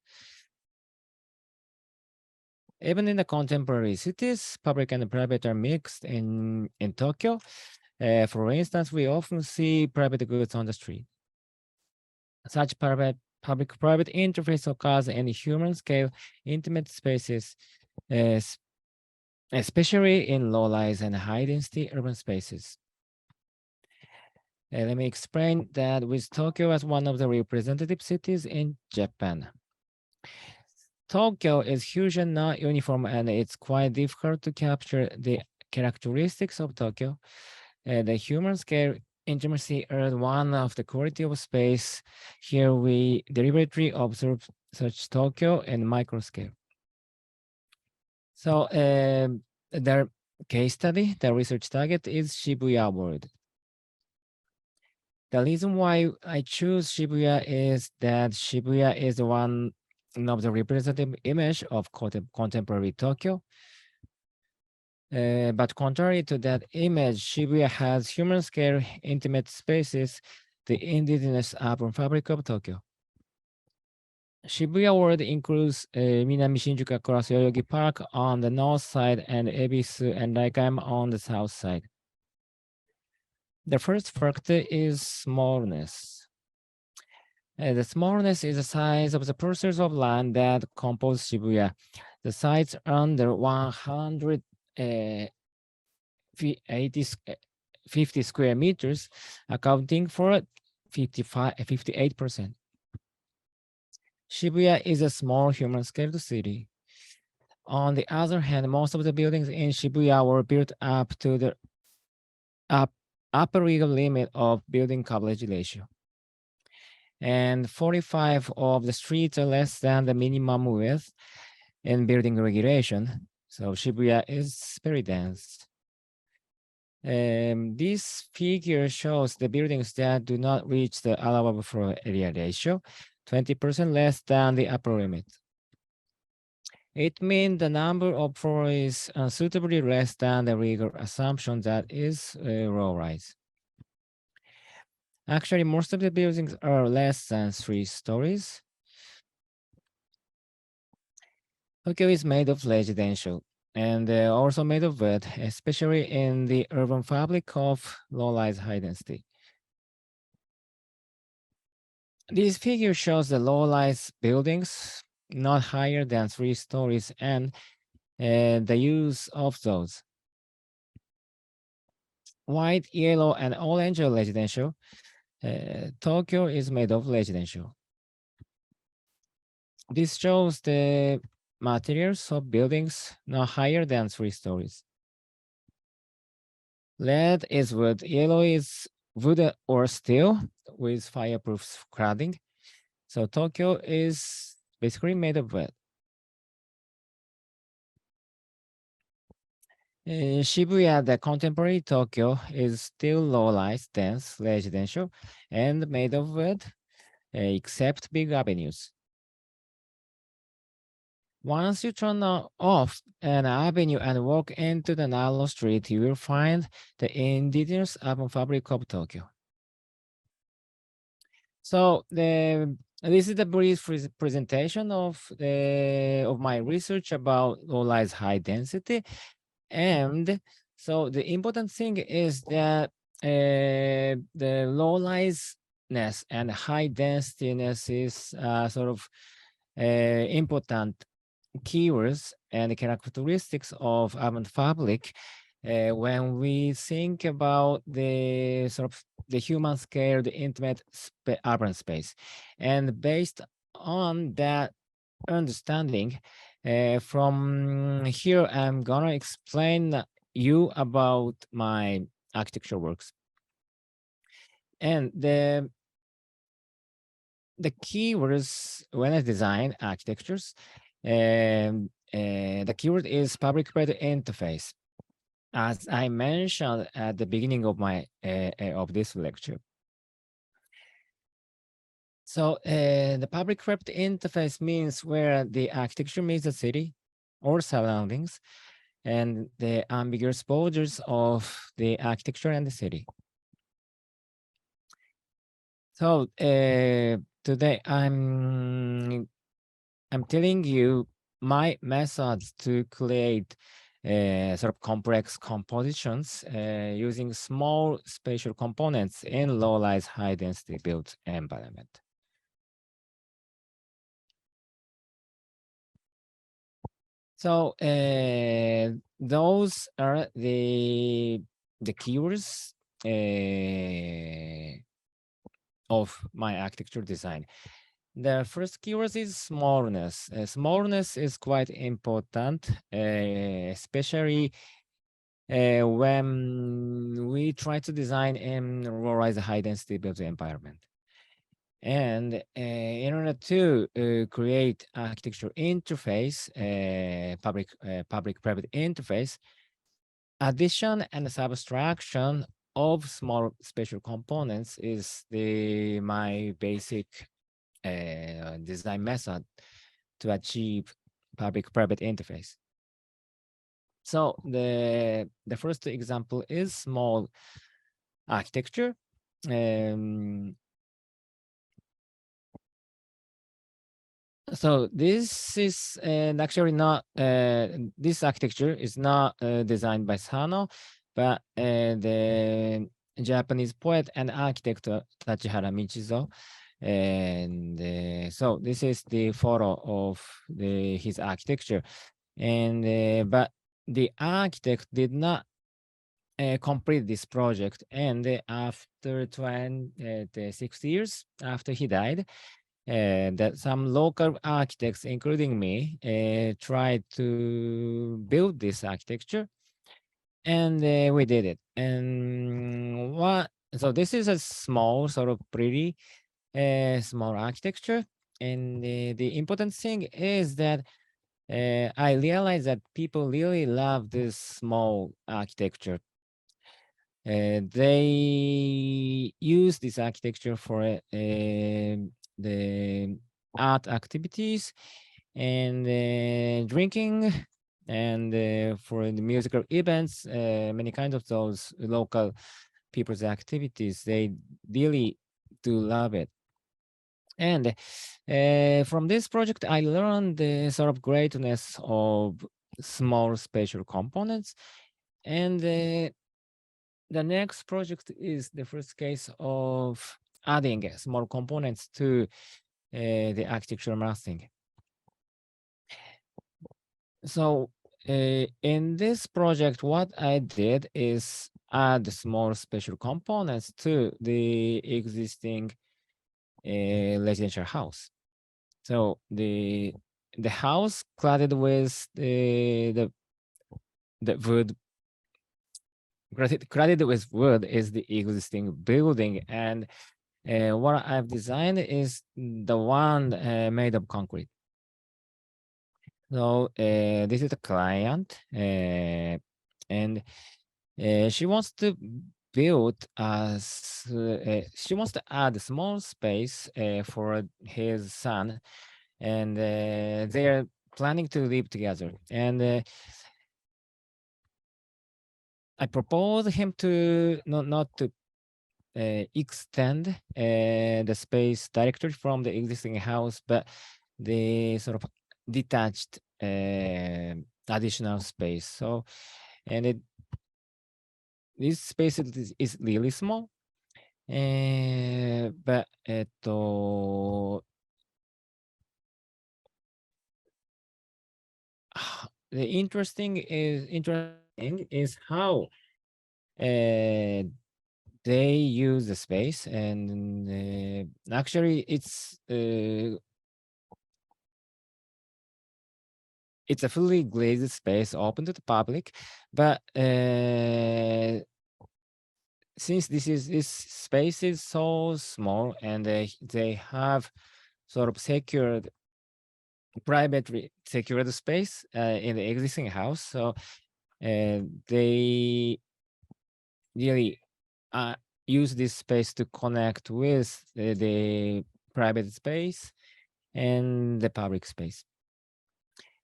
Even in the contemporary cities, public and private are mixed in Tokyo. For instance, we often see private goods on the street. Such public-private interface occurs in human scale intimate spaces, especially in low-rise and high-density urban spaces. Let me explain that with Tokyo as one of the representative cities in Japan. Tokyo is huge and not uniform, and it's quite difficult to capture the characteristics of Tokyo. The human scale intimacy are one of the quality of space. Here we deliberately observe such Tokyo and micro scale. So their case study, the research target is Shibuya World. The reason why I choose Shibuya is that Shibuya is one of the representative image of contemporary Tokyo. But contrary to that image, Shibuya has human-scale intimate spaces, the indigenous urban fabric of Tokyo. Shibuya World includes Minami Shinjuku across Yoyogi Park on the north side and Ebisu and Daikayama on the south side. The first factor is smallness. The smallness is the size of the parcels of land that compose Shibuya. The sites under 50 square meters, accounting for 58%. Shibuya is a small human-scale city. On the other hand, most of the buildings in Shibuya were built up to the upper legal limit of building coverage ratio. And 45 of the streets are less than the minimum width in building regulation. So Shibuya is very dense. This figure shows the buildings that do not reach the allowable floor area ratio, 20% less than the upper limit. It means the number of floors is unsuitably less than the legal assumption that is low rise. Actually, most of the buildings are less than 3 stories. Tokyo is made of residential and also made of wood, especially in the urban fabric of low-rise high density. This figure shows the low-rise buildings not higher than 3 stories and the use of those. White, yellow, and orange are residential. Tokyo is made of residential. This shows the materials of buildings not higher than 3 stories. Red is wood, yellow is wood or steel with fireproof cladding. So Tokyo is basically made of wood. In Shibuya, the contemporary Tokyo is still low-rise, dense, residential, and made of wood, except big avenues. Once you turn off an avenue and walk into the narrow street, you will find the indigenous urban fabric of Tokyo. So this is the brief presentation of my research about low-rise high density. And so the important thing is that the low-riseness and high densityness is sort of important keywords and characteristics of urban fabric when we think about the sort of the human scale, the intimate urban space. And based on that understanding, from here, I'm gonna explain you about my architecture works. And the keywords when I design architectures, the keyword is fabric-bed interface, as I mentioned at the beginning of my of this lecture. So the fabric-wrapped interface means where the architecture meets the city or surroundings and the ambiguous borders of the architecture and the city. So today I'm telling you my methods to create sort of complex compositions using small spatial components in low-rise, high-density built environment. So those are the keywords of my architecture design. The first keyword is smallness. Smallness is quite important, especially when we try to design in low-rise, high-density built environment. And in order to create architecture interface, public-private interface, addition and subtraction of small spatial components is my basic design method to achieve public-private interface. So the first example is small architecture. So this is actually not, this architecture is not designed by Sano, but the Japanese poet and architect Tachihara Michizo. And so this is the photo of his architecture. And but the architect did not complete this project. And after 26 years after he died, that some local architects, including me, tried to build this architecture, and we did it. And so this is a small, sort of pretty small architecture. And the important thing is that I realized that people really love this small architecture. They use this architecture for the art activities and drinking, and for the musical events, many kinds of those local people's activities. They really do love it. And from this project, I learned the sort of greatness of small spatial components. And the next project is the first case of adding small components to the architectural massing. So in this project, what I did is add small spatial components to the existing residential house. So the house cladded with the wood, cladded with wood is the existing building, and what I've designed is the one made of concrete. So this is the client, and she wants to build as she wants to add a small space for his son, and they're planning to live together. And I proposed him to not to extend the space directly from the existing house, but the sort of detached additional space. So, and this space is really small, but the interesting is how they use the space, and actually it's a fully glazed space open to the public, but since this space is so small, and they have sort of secured privately secured space in the existing house, so they really use this space to connect with the private space and the public space.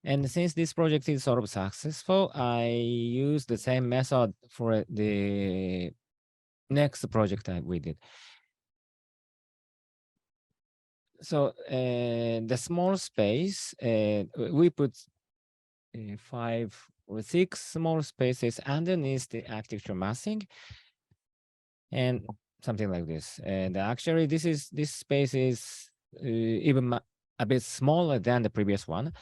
And since this project is sort of successful, I use the same method for the next project that we did. So the small space, we put 5 or 6 small spaces underneath the architecture massing, and something like this. And actually, this space is even a bit smaller than the previous one.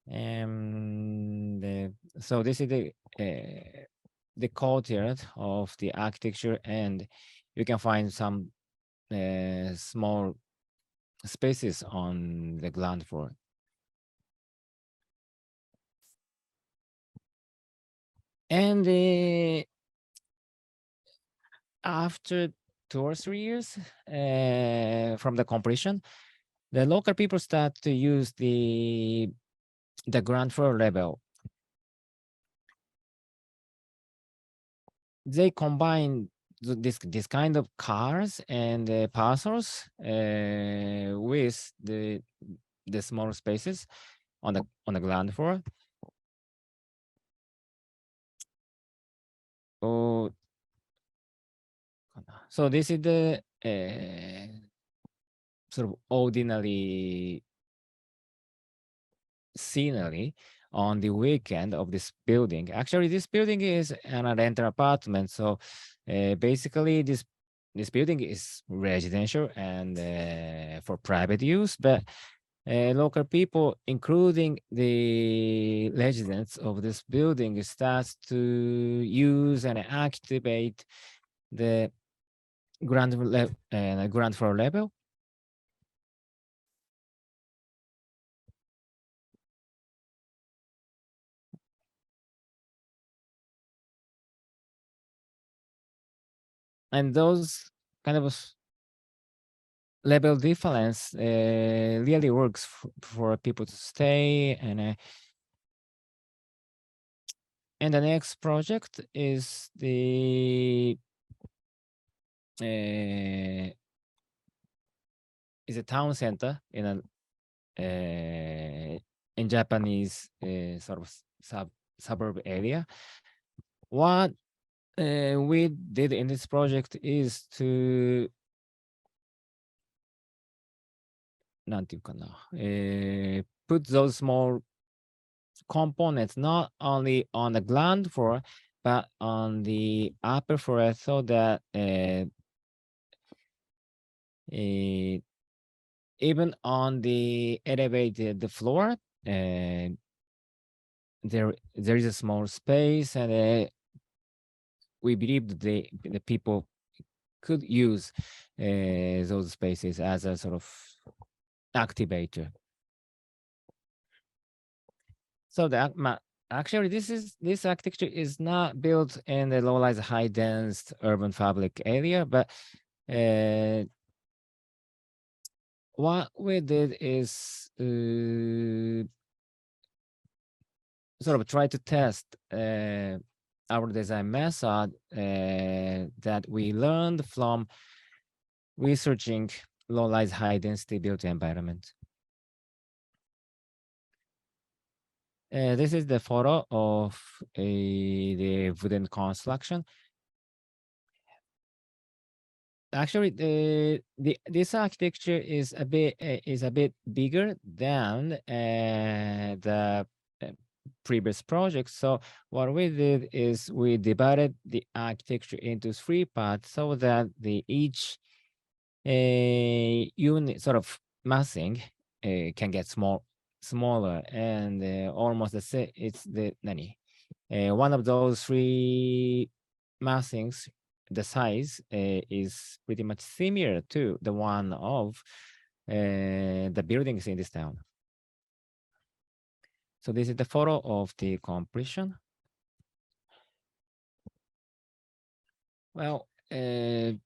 And so this is the courtyard of the architecture, and you can find some small spaces on the ground floor. And after 2 or 3 years from the completion, the local people start to use the ground floor level they combine this kind of cars and parcels with the small spaces on the ground floor. Oh, so this is the sort of ordinary scenery on the weekend of this building. Actually, this building is an rental apartment. So basically, this building is residential and for private use, but local people, including the residents of this building, starts to use and activate the ground floor level. And those kind of level difference really works for people to stay. And the next project is the is a town center in Japanese sort of suburb area. What we did in this project is to put those small components not only on the ground floor but on the upper floor, so that even on the elevated floor, there is a small space, and we believe that the people could use those spaces as a sort of activator. So actually, this architecture is not built in the low-rise, high-dense urban fabric area, but what we did is sort of try to test our design method that we learned from researching low-rise, high-density built environment. This is the photo of the wooden construction. Actually, this architecture is a bit bigger than the previous project. So what we did is we divided the architecture into 3 parts, so that each unit sort of massing can get smaller, and almost the same. It's the one of those 3 massings. The size is pretty much similar to the one of the buildings in this town. So this is the photo of the completion. Well, this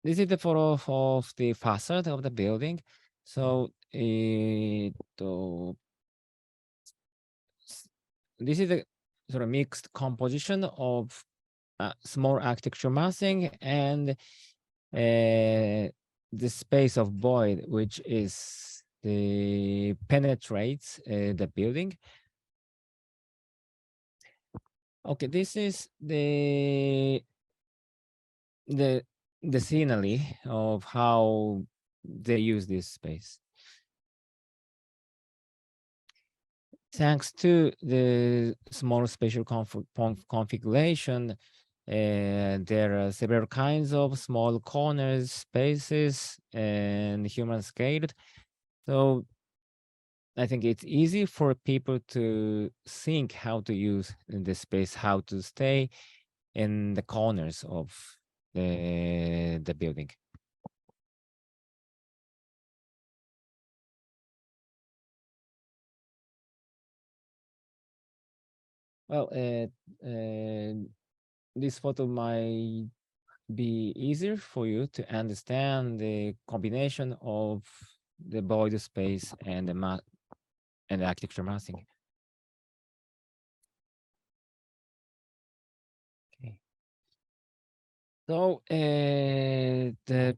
is the photo of the facade of the building. So this is a sort of mixed composition of small architecture massing and the space of void, which is penetrates the building. Okay, this is the scenery of how they use this space. Thanks to the small spatial configuration, there are several kinds of small corners, spaces, and human scaled. So I think it's easy for people to think how to use the space, how to stay in the corners of the building. Well, this photo might be easier for you to understand the combination of the void space and the architecture massing. So the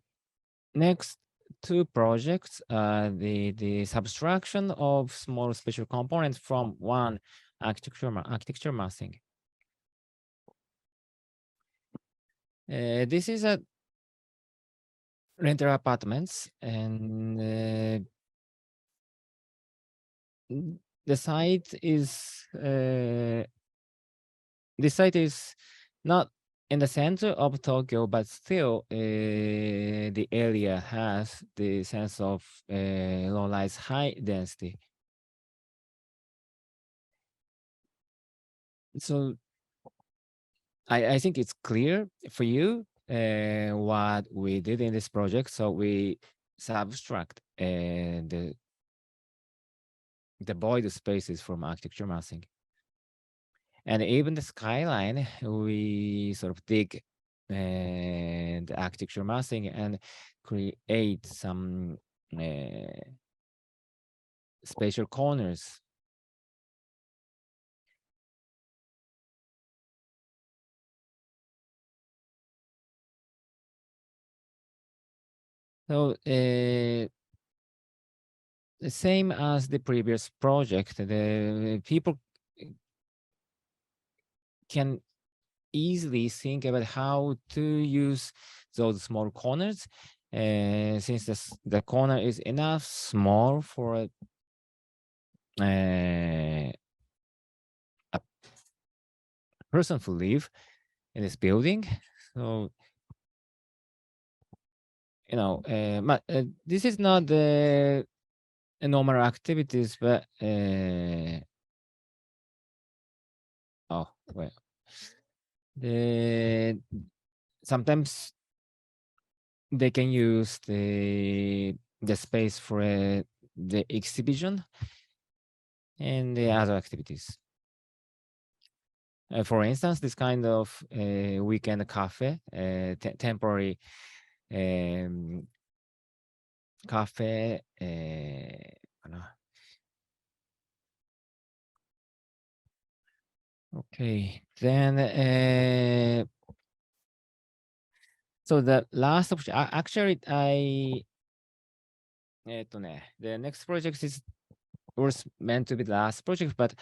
next two projects are the subtraction of small special components from one architecture massing. This is a rental apartments, and the site is not in the center of Tokyo, but still the area has the sense of low-rise high density. So I think it's clear for you what we did in this project. So we subtract the void spaces from architecture massing. And even the skyline, we sort of dig the architecture massing and create some spatial corners. So the same as the previous project, the people can easily think about how to use those small corners, since the corner is enough small for a person to live in this building. So, you know, this is not the normal activities, but oh well, sometimes they can use the space for the exhibition and the other activities. For instance, this kind of weekend cafe, temporary cafe, okay, then so the last option, actually, the next project was meant to be the last project, but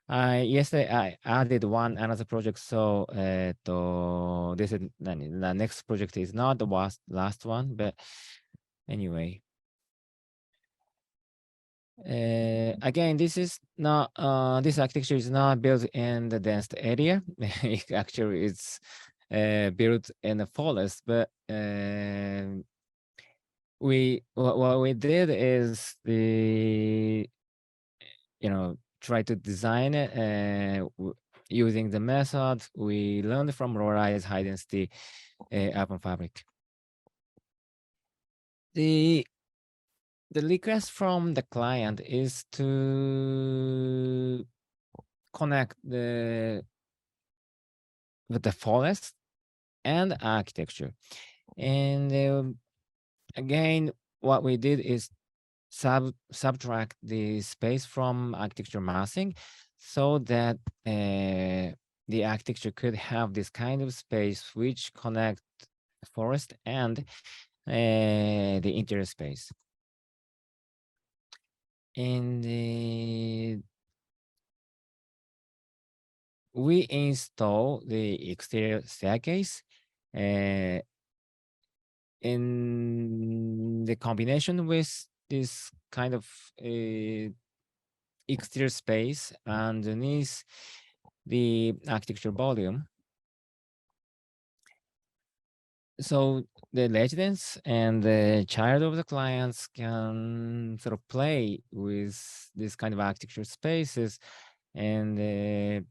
yesterday I added another project. So this is the next project is not the last one, but anyway. Again, this is not this architecture is not built in the dense area. It actually it's built in the forest, but what we did is try to design it using the method we learned from low-rise high density urban fabric. The request from the client is to connect with the forest and architecture. And again, what we did is subtract the space from architecture massing so that the architecture could have this kind of space which connect the forest and the interior space. And we install the exterior staircase in the combination with this kind of exterior space underneath the architecture volume. So the residents and the child of the clients can sort of play with this kind of architecture spaces, and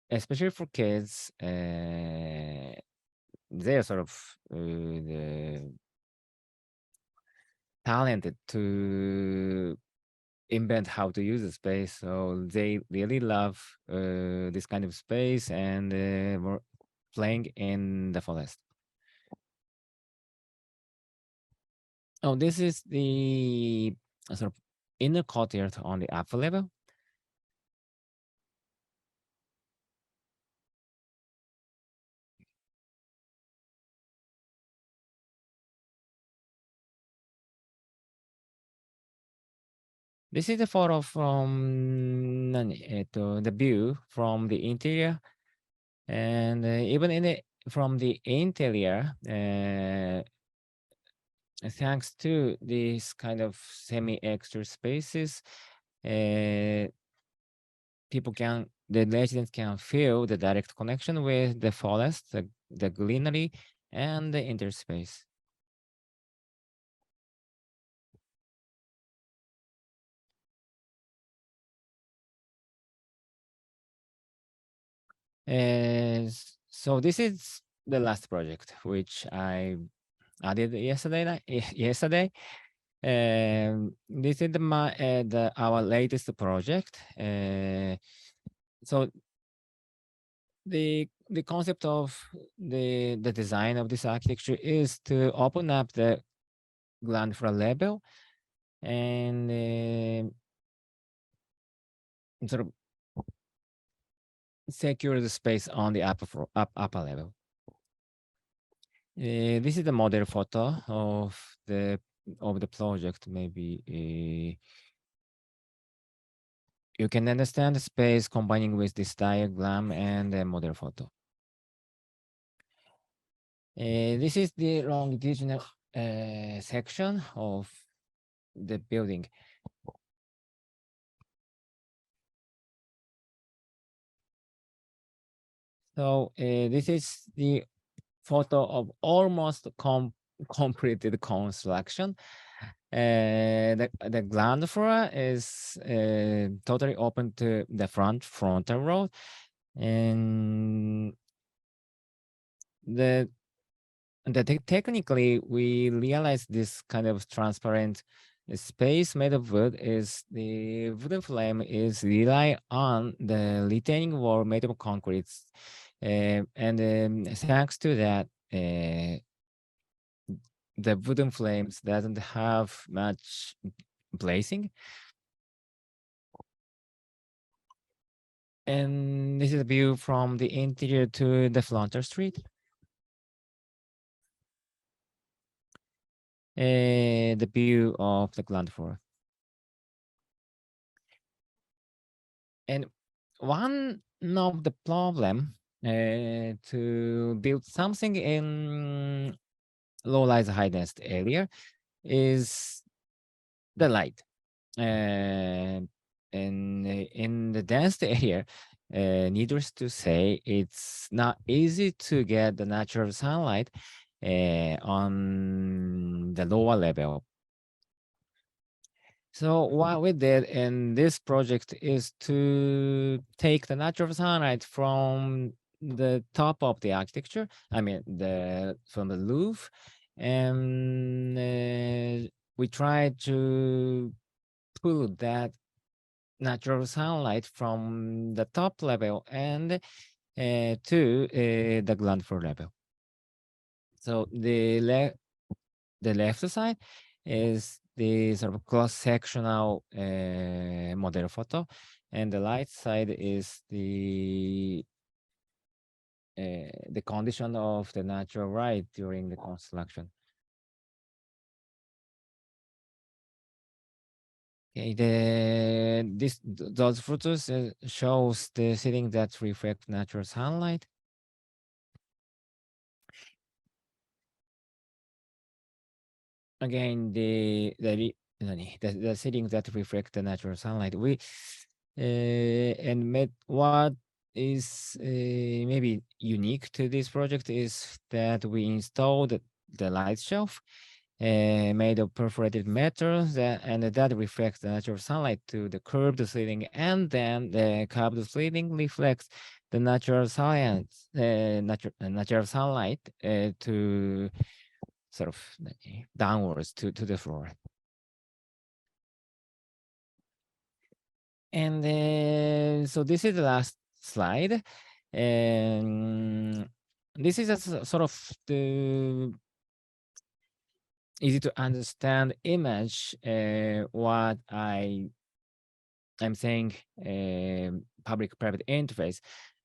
especially for kids, they are sort of talented to invent how to use the space. So they really love this kind of space and were playing in the forest. Oh, this is the sort of inner courtyard on the upper level. This is a photo from the view from the interior, and even from the interior, thanks to this kind of semi-extra spaces, the residents can feel the direct connection with the forest, the greenery, and the interspace. So this is the last project which I added yesterday. This is our latest project. So the concept of the design of this architecture is to open up the ground floor level and sort of secure the space on the upper level. This is the model photo of the project. Maybe you can understand the space combining with this diagram and the model photo. This is the longitudinal section of the building. So this is the photo of almost completed construction. The ground floor is totally open to the frontal road, and technically we realize this kind of transparent space made of wood is the wooden frame is rely on the retaining wall made of concrete, and thanks to that, the wooden frames doesn't have much glazing. And this is a view from the interior to the frontal street. The view of the ground floor. And one of the problem to build something in low-rise high-density area is the light. And in the density area, needless to say, it's not easy to get the natural sunlight on the lower level. So what we did in this project is to take the natural sunlight from the top of the architecture, I mean from the roof, and we tried to pull that natural sunlight from the top level and to the ground floor level. So the left side is the sort of cross-sectional model photo, and the right side is the condition of the natural light during the construction. Okay, those photos shows the ceiling that reflect natural sunlight. Again, the ceiling that reflect the natural sunlight. What is maybe unique to this project is that we installed the light shelf made of perforated metal that reflects the natural sunlight to the curved ceiling, and then the curved ceiling reflects the natural sunlight to sort of downwards to the floor. And so this is the last slide, and this is a sort of the easy to understand image what I'm saying, public-private interface.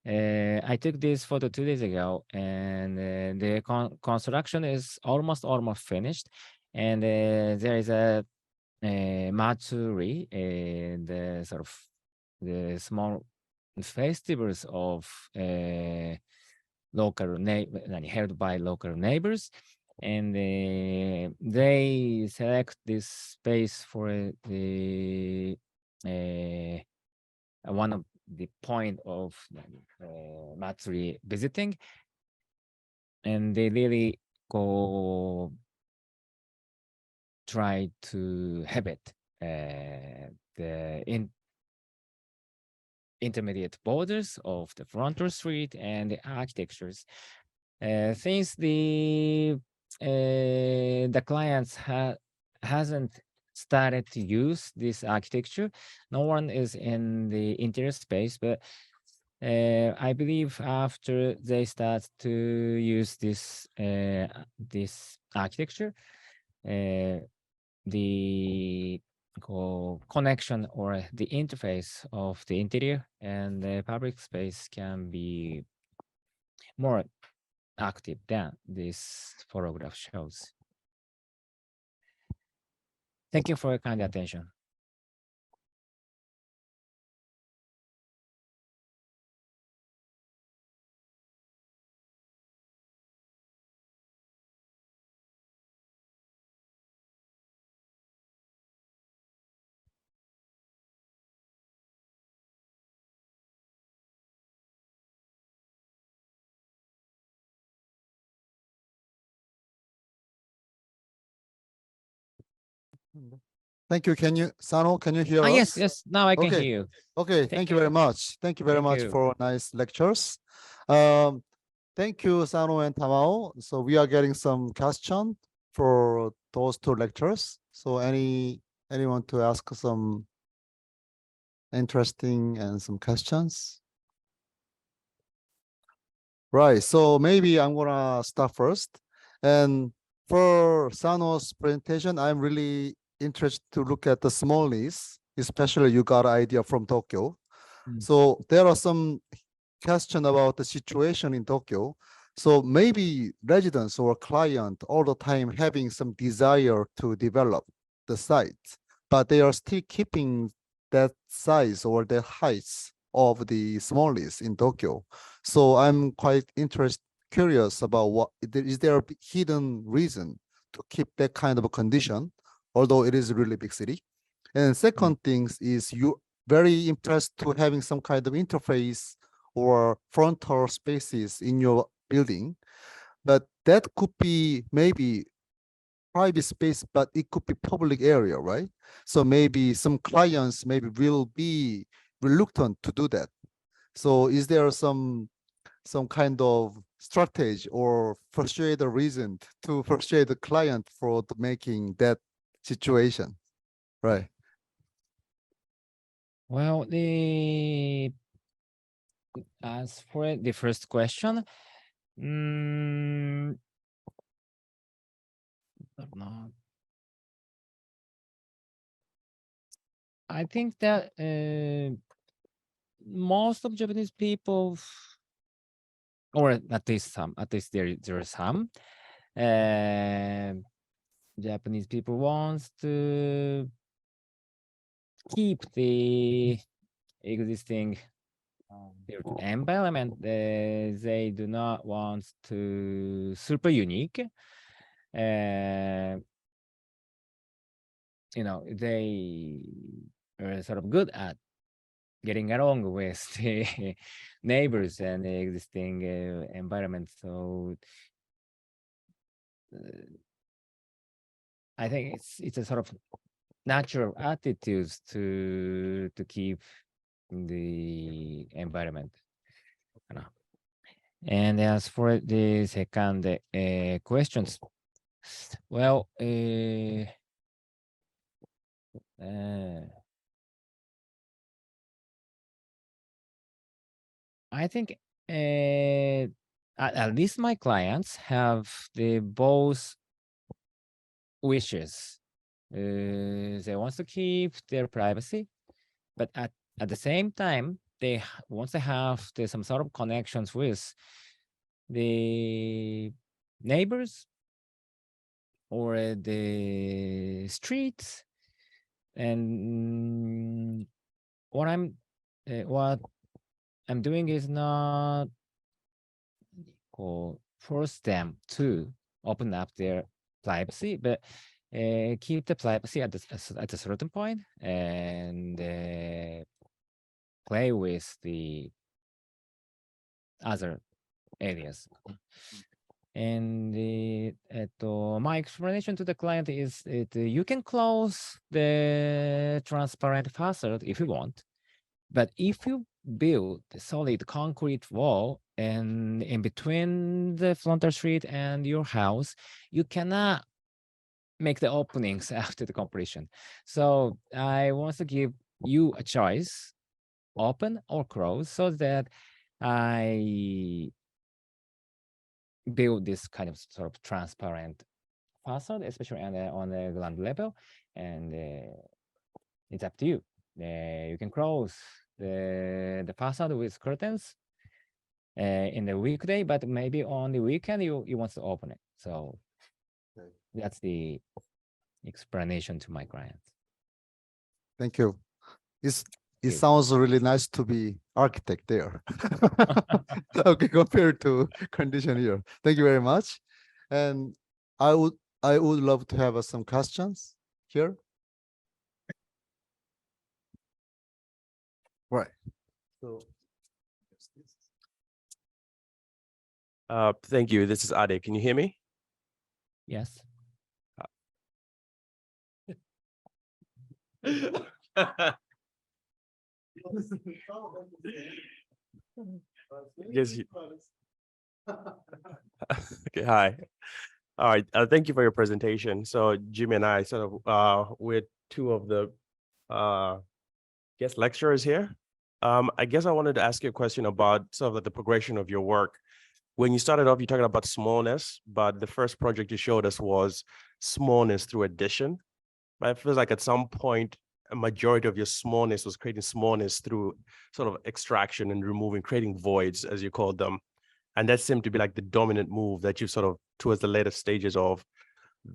I took this photo 2 days ago, and the construction is almost finished, and there is a matsuri, the sort of the small festivals of held by local neighbors, and they select this space for the one of the point of matsuri visiting, and they really go try to have it the intermediate borders of the frontal street and the architectures. Since the clients hasn't started to use this architecture, no one is in the interior space, but I believe after they start to use this this architecture, the connection or the interface of the interior and the public space can be more active than this photograph shows. Thank you for your kind attention. Thank you. Sano, can you hear us? Yes, yes. Now I can Okay. hear you. Okay, thank you very much. Thank you very Thank much you. for nice lectures. Thank you, Sano and Tamao. So we are getting some question for those two lectures. So anyone to ask some interesting and some questions? Right, so maybe I'm gonna start first. And for Sano's presentation, I'm really interested to look at the smallness, especially you got idea from Tokyo. So there are some question about the situation in Tokyo. So maybe residents or client all the time having some desire to develop the site, but they are still keeping that size or the heights of the smallness in Tokyo. So I'm quite curious about what is there a hidden reason to keep that kind of a condition, although it is a really big city. And second things is you very impressed to having some kind of interface or frontal spaces in your building, but that could be maybe private space, but it could be public area, right? So maybe some clients maybe will be reluctant to do that. So is there some kind of strategy or frustrate the reason to frustrate the client for making that situation, right? Well, as for the first question, I think that most of Japanese people, or at least there are some Japanese people wants to keep the existing environment. They do not want to super unique. They are sort of good at getting along with the neighbors and the existing environment. So I think it's a sort of natural attitudes to keep the environment. And as for the second questions, well, I think at least my clients have the both wishes. They want to keep their privacy, but at the same time, they want to have some sort of connections with the neighbors or the streets And what I'm doing is not force them to open up their privacy, but keep the privacy at a certain point and play with the other areas. And my explanation to the client is that you can close the transparent facade if you want, but if you build a solid concrete wall and in between the frontal street and your house, you cannot make the openings after the completion. So I want to give you a choice, open or close, so that I build this kind of sort of transparent facade, especially on the ground level, and it's up to you. You can close the facade with curtains in the weekday, but maybe on the weekend you want to open it. So that's the explanation to my clients. Thank you. It you. sounds really nice to be architect there. Okay, compared to condition here. Thank you very much. And I would love to have some questions here. Right. So Thank you. This is Ade. Can you hear me? Yes. Yes. Okay. Hi. All right. Thank you for your presentation. So Jimmy and I sort of we're two of the guest lecturers here. I guess I wanted to ask you a question about sort of like the progression of your work. When you started off, you talking about smallness, but the first project you showed us was smallness through addition. But it feels like at some point, a majority of your smallness was creating smallness through sort of extraction and removing, creating voids, as you called them. And that seemed to be like the dominant move that you sort of towards the later stages of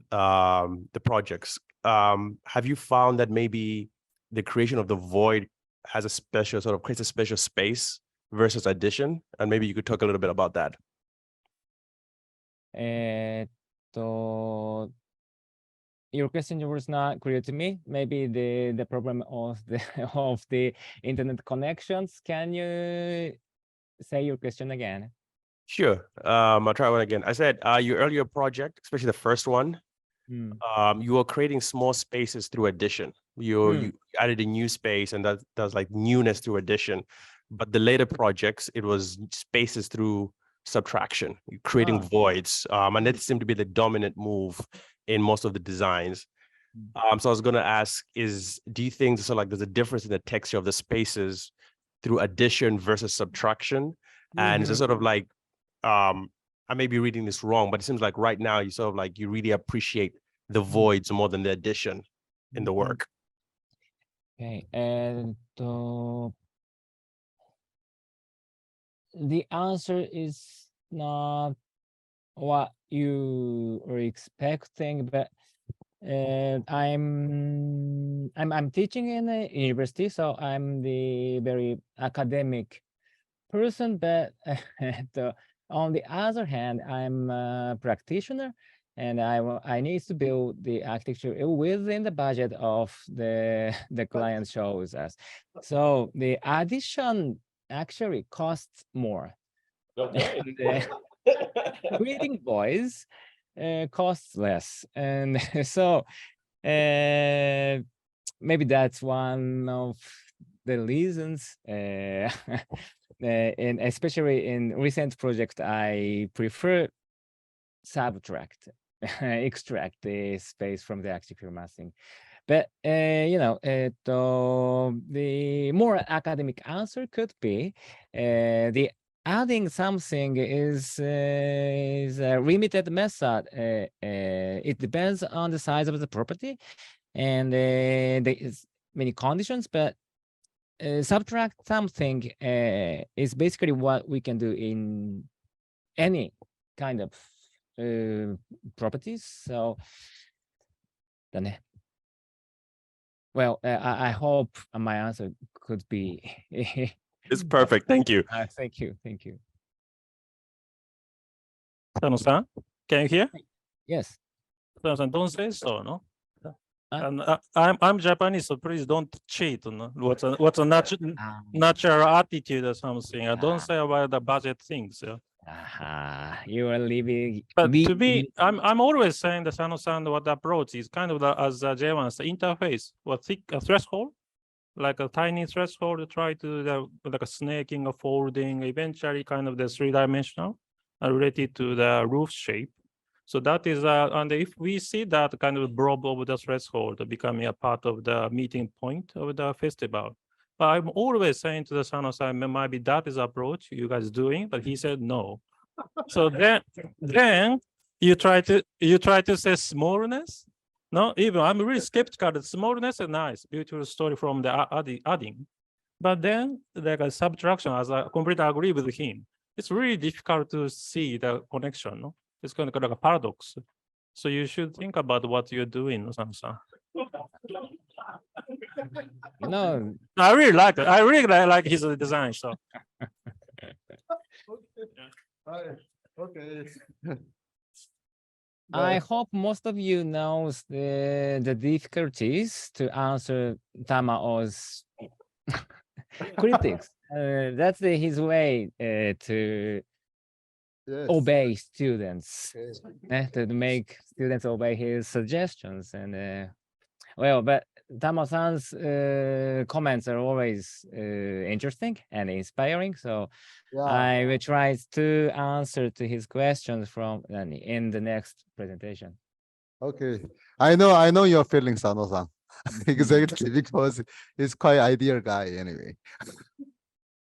the projects. Have you found that maybe the creation of the void has a special sort of creates a special space versus addition? And maybe you could talk a little bit about that. Your question was not clear to me. Maybe the problem of the of the internet connections. Can you say your question again? Sure. I'll try one again. I said your earlier project, especially the first one, you were creating small spaces through addition. You added a new space, and that does like newness through addition. But the later projects, it was spaces through subtraction, creating voids. And that seemed to be the dominant move in most of the designs. So I was going to ask do you think so like there's a difference in the texture of the spaces through addition versus subtraction? And it's sort of like, I may be reading this wrong, but it seems like right now you sort of like, you really appreciate the voids more than the addition in the work. Okay, and the answer is not what you were expecting, but I'm teaching in a university, so I'm the very academic person, but on the other hand, I'm a practitioner, and I need to build the architecture within the budget of the client shows us. So the addition actually costs more. Okay. And, creating voice costs less, and so maybe that's one of the reasons. And especially in recent project, I prefer subtract, extract the space from the architecture massing. But you know, the more academic answer could be the adding something is a limited method. It depends on the size of the property, and there is many conditions, but subtract something is basically what we can do in any kind of properties. So, Well, I hope my answer could be. It's perfect. Thank you. Thank you. Thank you. Sano-san, can you hear? Yes. Sano-san, don't say so, no? Huh? And I'm Japanese, so please don't cheat. No? What's a Ah. natural attitude or something? I Ah. don't say about the budget things. Yeah. You are leaving. But to me, I'm always saying the Sano-san what the approach is kind of as J1's interface or thick threshold, like a tiny threshold. Try to like a snaking or folding. Eventually, kind of the 3-dimensional related to the roof shape. So that is and if we see that kind of blob of the threshold becoming a part of the meeting point of the festival. But I'm always saying to the Sano-san, maybe that is approach you guys doing, but he said no. So then you try to say smallness. No, even I'm really skeptical that smallness is nice, beautiful story from the adding. But then like a subtraction, as I completely agree with him, it's really difficult to see the connection. No? It's kind of like a paradox. So you should think about what you're doing, Sam-san. No. I really like it. I really like his design. So Okay. I hope most of you knows the difficulties to answer Tamao's critics. That's his way to Yes. obey students, Okay. to make students obey his suggestions. And well, but Tamo-san's comments are always interesting and inspiring. So Yeah. I will try to answer to his questions from in the next presentation. Okay. I know your feelings, Sano-san. Exactly, because he's quite ideal guy anyway.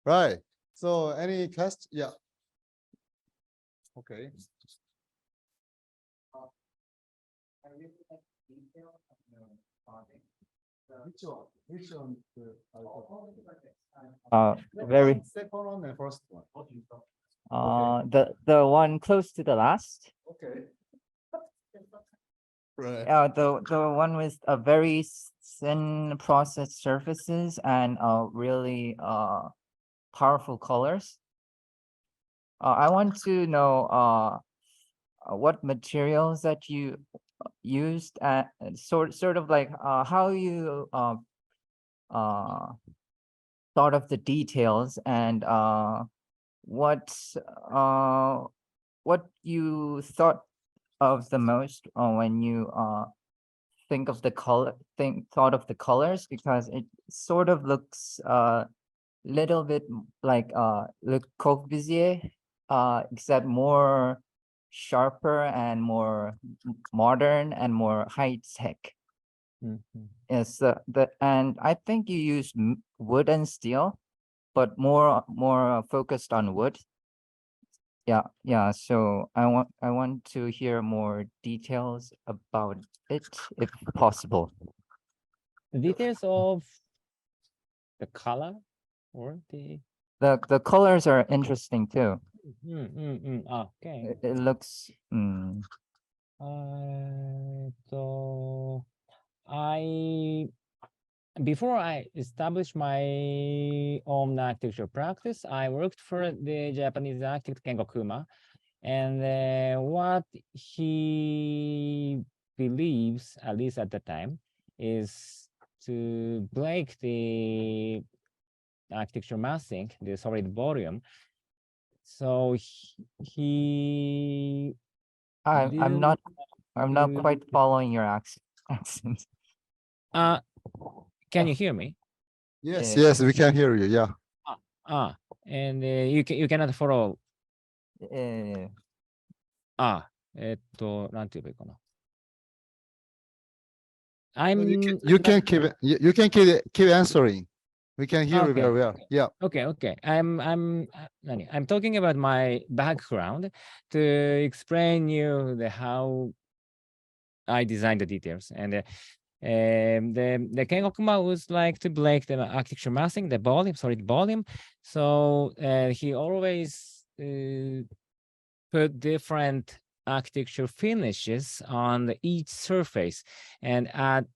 Right. So any question? Yeah. Okay. Which one? Very Second one and first one. the one close to the last. Okay. Right. The one with a very thin processed surfaces and really powerful colors. I want to know what materials that you used at sort of like how you thought of the details and what you thought of the most when you think of the thought of the colors, because it sort of looks little bit like Le Corbusier, except more sharper and more modern and more high tech. Yes, and I think you use wood and steel, but more focused on wood. Yeah. So I want to hear more details about it, if possible. The details of the color or the The colors are interesting too. Okay. It looks. So before I established my own architecture practice, I worked for the Japanese architect Kengo Kuma, and what he believes, at least at the time, is to break the architecture massing, the solid volume. So he I'm not quite following your accent. Can you hear me? Yes, we can hear you. Yeah. And you cannot follow. なんて言えばいいかな。You can keep answering. We can hear you very well. Yeah. Okay. I'm talking about my background to explain you how I designed the details. And the Kengo Kuma was like to break the architecture massing, the volume, solid volume. So he always put different architecture finishes on each surface and add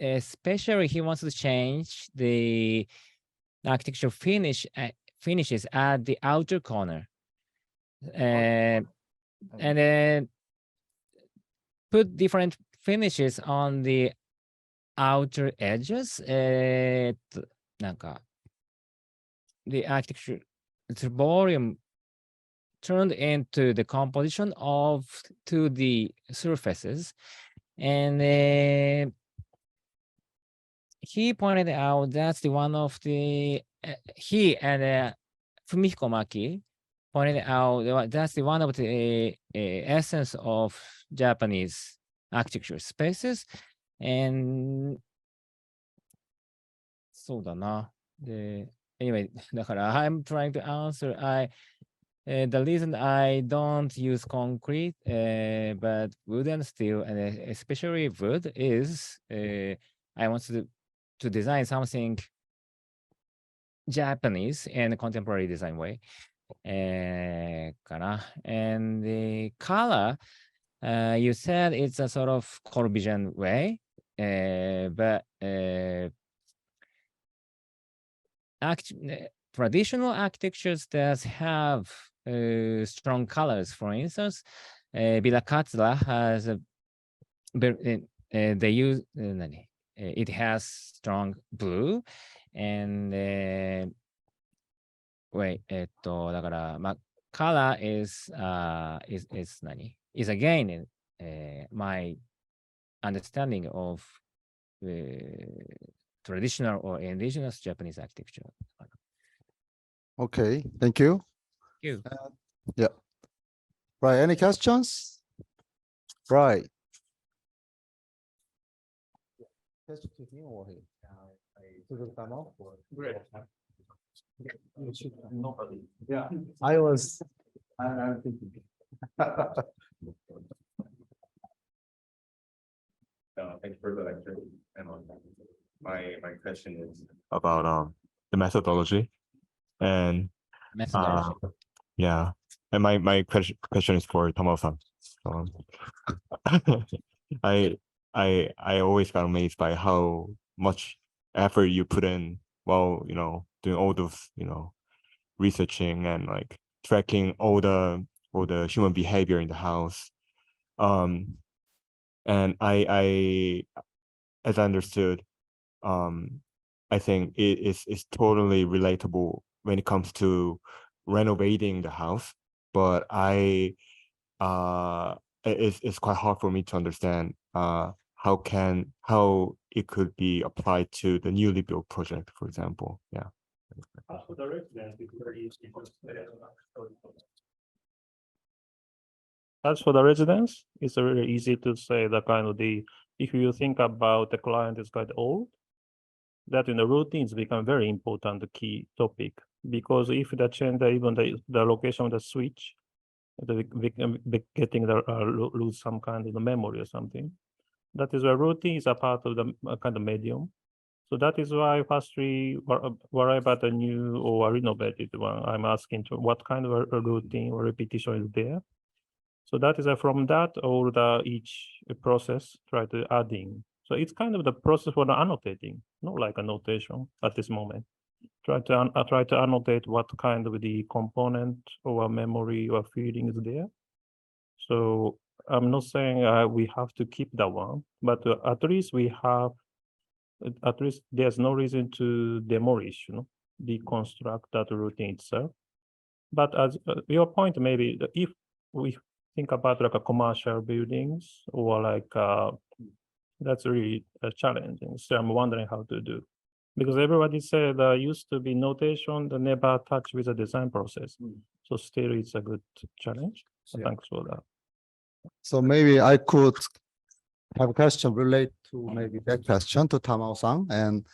especially he wants to change the architectural finishes at the outer corner. And then put different finishes on the outer edges. なんか the architecture, the volume turned into the composition of to the surfaces. And he pointed out that's the one of the he and Fumihiko Maki pointed out that's the one of the essence of Japanese architecture spaces. And そうだな。で anyway, だから I'm trying to answer. The reason I don't use concrete, but wood and steel, and especially wood, is I want to design something Japanese in a contemporary design way. かな. And the color, you said it's a sort of Corbusian way, but traditional architectures that have strong colors. For instance, Villa Katsura has they use it has strong blue and wait だからまあ color is again my understanding of traditional or indigenous Japanese architecture. Okay, thank you. You. Yeah. Right, any questions? Right. Question to him or he? To the Tamao? Great. Nobody. Yeah, I'm thinking. Thanks for the lecture. And my question is about the methodology and Methodology. yeah, and my question is for Tamao-san. I always got amazed by how much effort you put in while doing all those researching and like tracking all the human behavior in the house. And I as I understood, I think it's totally relatable when it comes to renovating the house, but it's quite hard for me to understand how it could be applied to the newly built project, for example. Yeah. For the residents, it's very easy because As for the residents, it's really easy to say that kind of if you think about the client is quite old, that in the routines become very important key topic, because if the change even the location of the switch, getting lose some kind of the memory or something. That is why routine is a part of the kind of medium. So that is why first we worry about a new or renovated one. I'm asking to what kind of a routine or repetition is there. So that is from that or each process try to adding. So it's kind of the process for the annotating, not like a notation at this moment. Try to annotate what kind of the component or memory or feeling is there. So I'm not saying we have to keep that one, but at least there's no reason to demolish, deconstruct that routine itself. But as your point, maybe if we think about like a commercial buildings or like that's really challenging. So I'm wondering how to do, because everybody said used to be notation that never touch with the design process. So still it's a good challenge. So Yeah. thanks for that. So maybe I could have a question relate to maybe that question to Tamao-san, and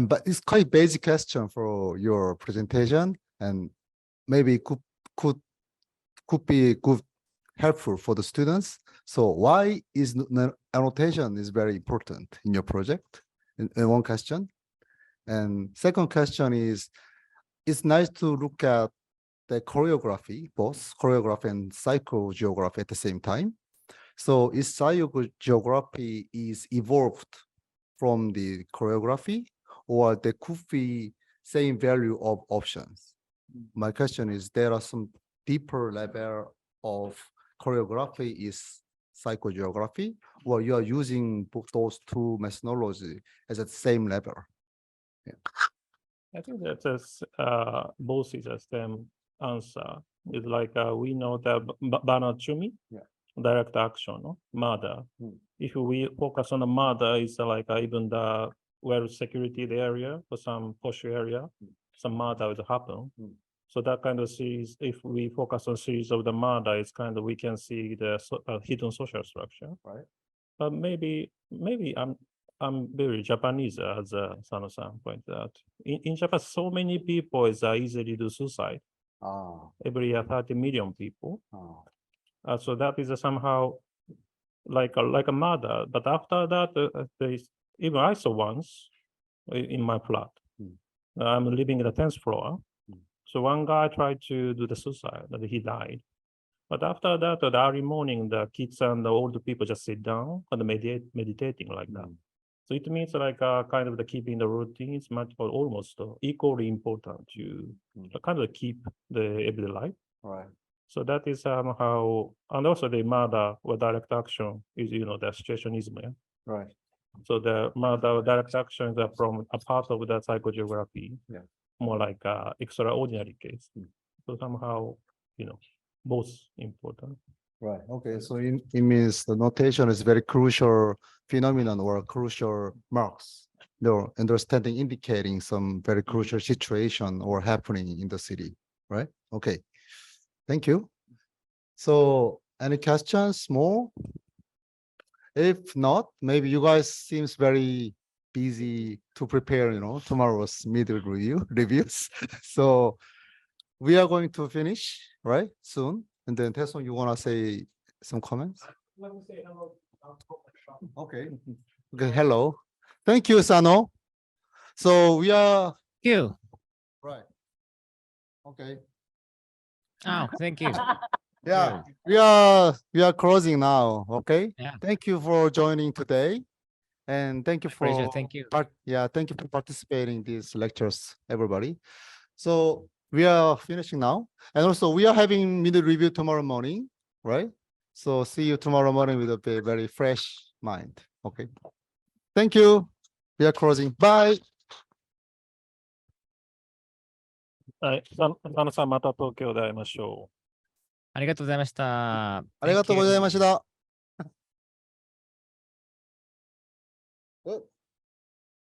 but it's quite basic question for your presentation, and maybe could be good helpful for the students. So why is annotation is very important in your project? In one question, and second question is, it's nice to look at the choreography, both choreography and psychogeography at the same time. So is psychogeography is evolved from the choreography, or there could be same value of options. My question is, there are some deeper level of choreography is psychogeography, or you are using those two methodology as at the same level? I think that is both is the same answer. It's like we know that Banachumi, direct action, no? Murder. If we focus on the murder, it's like even the well security area or some posh area, some murder will happen. So that kind of series, if we focus on series of the murder, it's kind of we can see the hidden social structure. Right. But maybe I'm very Japanese, as Sano-san pointed out. In Japan, so many people is easily do suicide. Every year, 30 million people. So that is somehow like a murder. But after that, even I saw once in my flat. I'm living in the 10th floor. So one guy tried to do the suicide, and he died. But after that, the early morning, the kids and the old people just sit down and meditating like that. So it means like kind of the keeping the routine is much or almost equally important to kind of keep the everyday life. Right. So that is how, and also the murder or direct action is, the situationism. Yeah? Right. So the murder direct actions are from a part of the psychogeography, more like extraordinary case. So somehow, both important. Right. Okay. So it means the notation is very crucial phenomenon or crucial marks. No understanding indicating some very crucial situation or happening in the city. Right. Okay. Thank you. So any questions more? If not, maybe you guys seems very busy to prepare, tomorrow's middle reviews. So we are going to finish, right, soon. And then Taesung, you want to say some comments? Let me say hello. Okay. Okay. Hello. Thank you, Sano. So we are You. right. Okay. Oh, thank you. Yeah, we are closing now. Okay. Yeah. Thank you for joining today, and thank you for Pleasure. Thank you. thank you for participating in these lectures, everybody. So we are finishing now, and also we are having middle review tomorrow morning, right? So see you tomorrow morning with a very fresh mind. Okay. Thank you. We are closing. Bye. はい。佐野さん、また東京で会いましょう。ありがとうございました。ありがとうございました。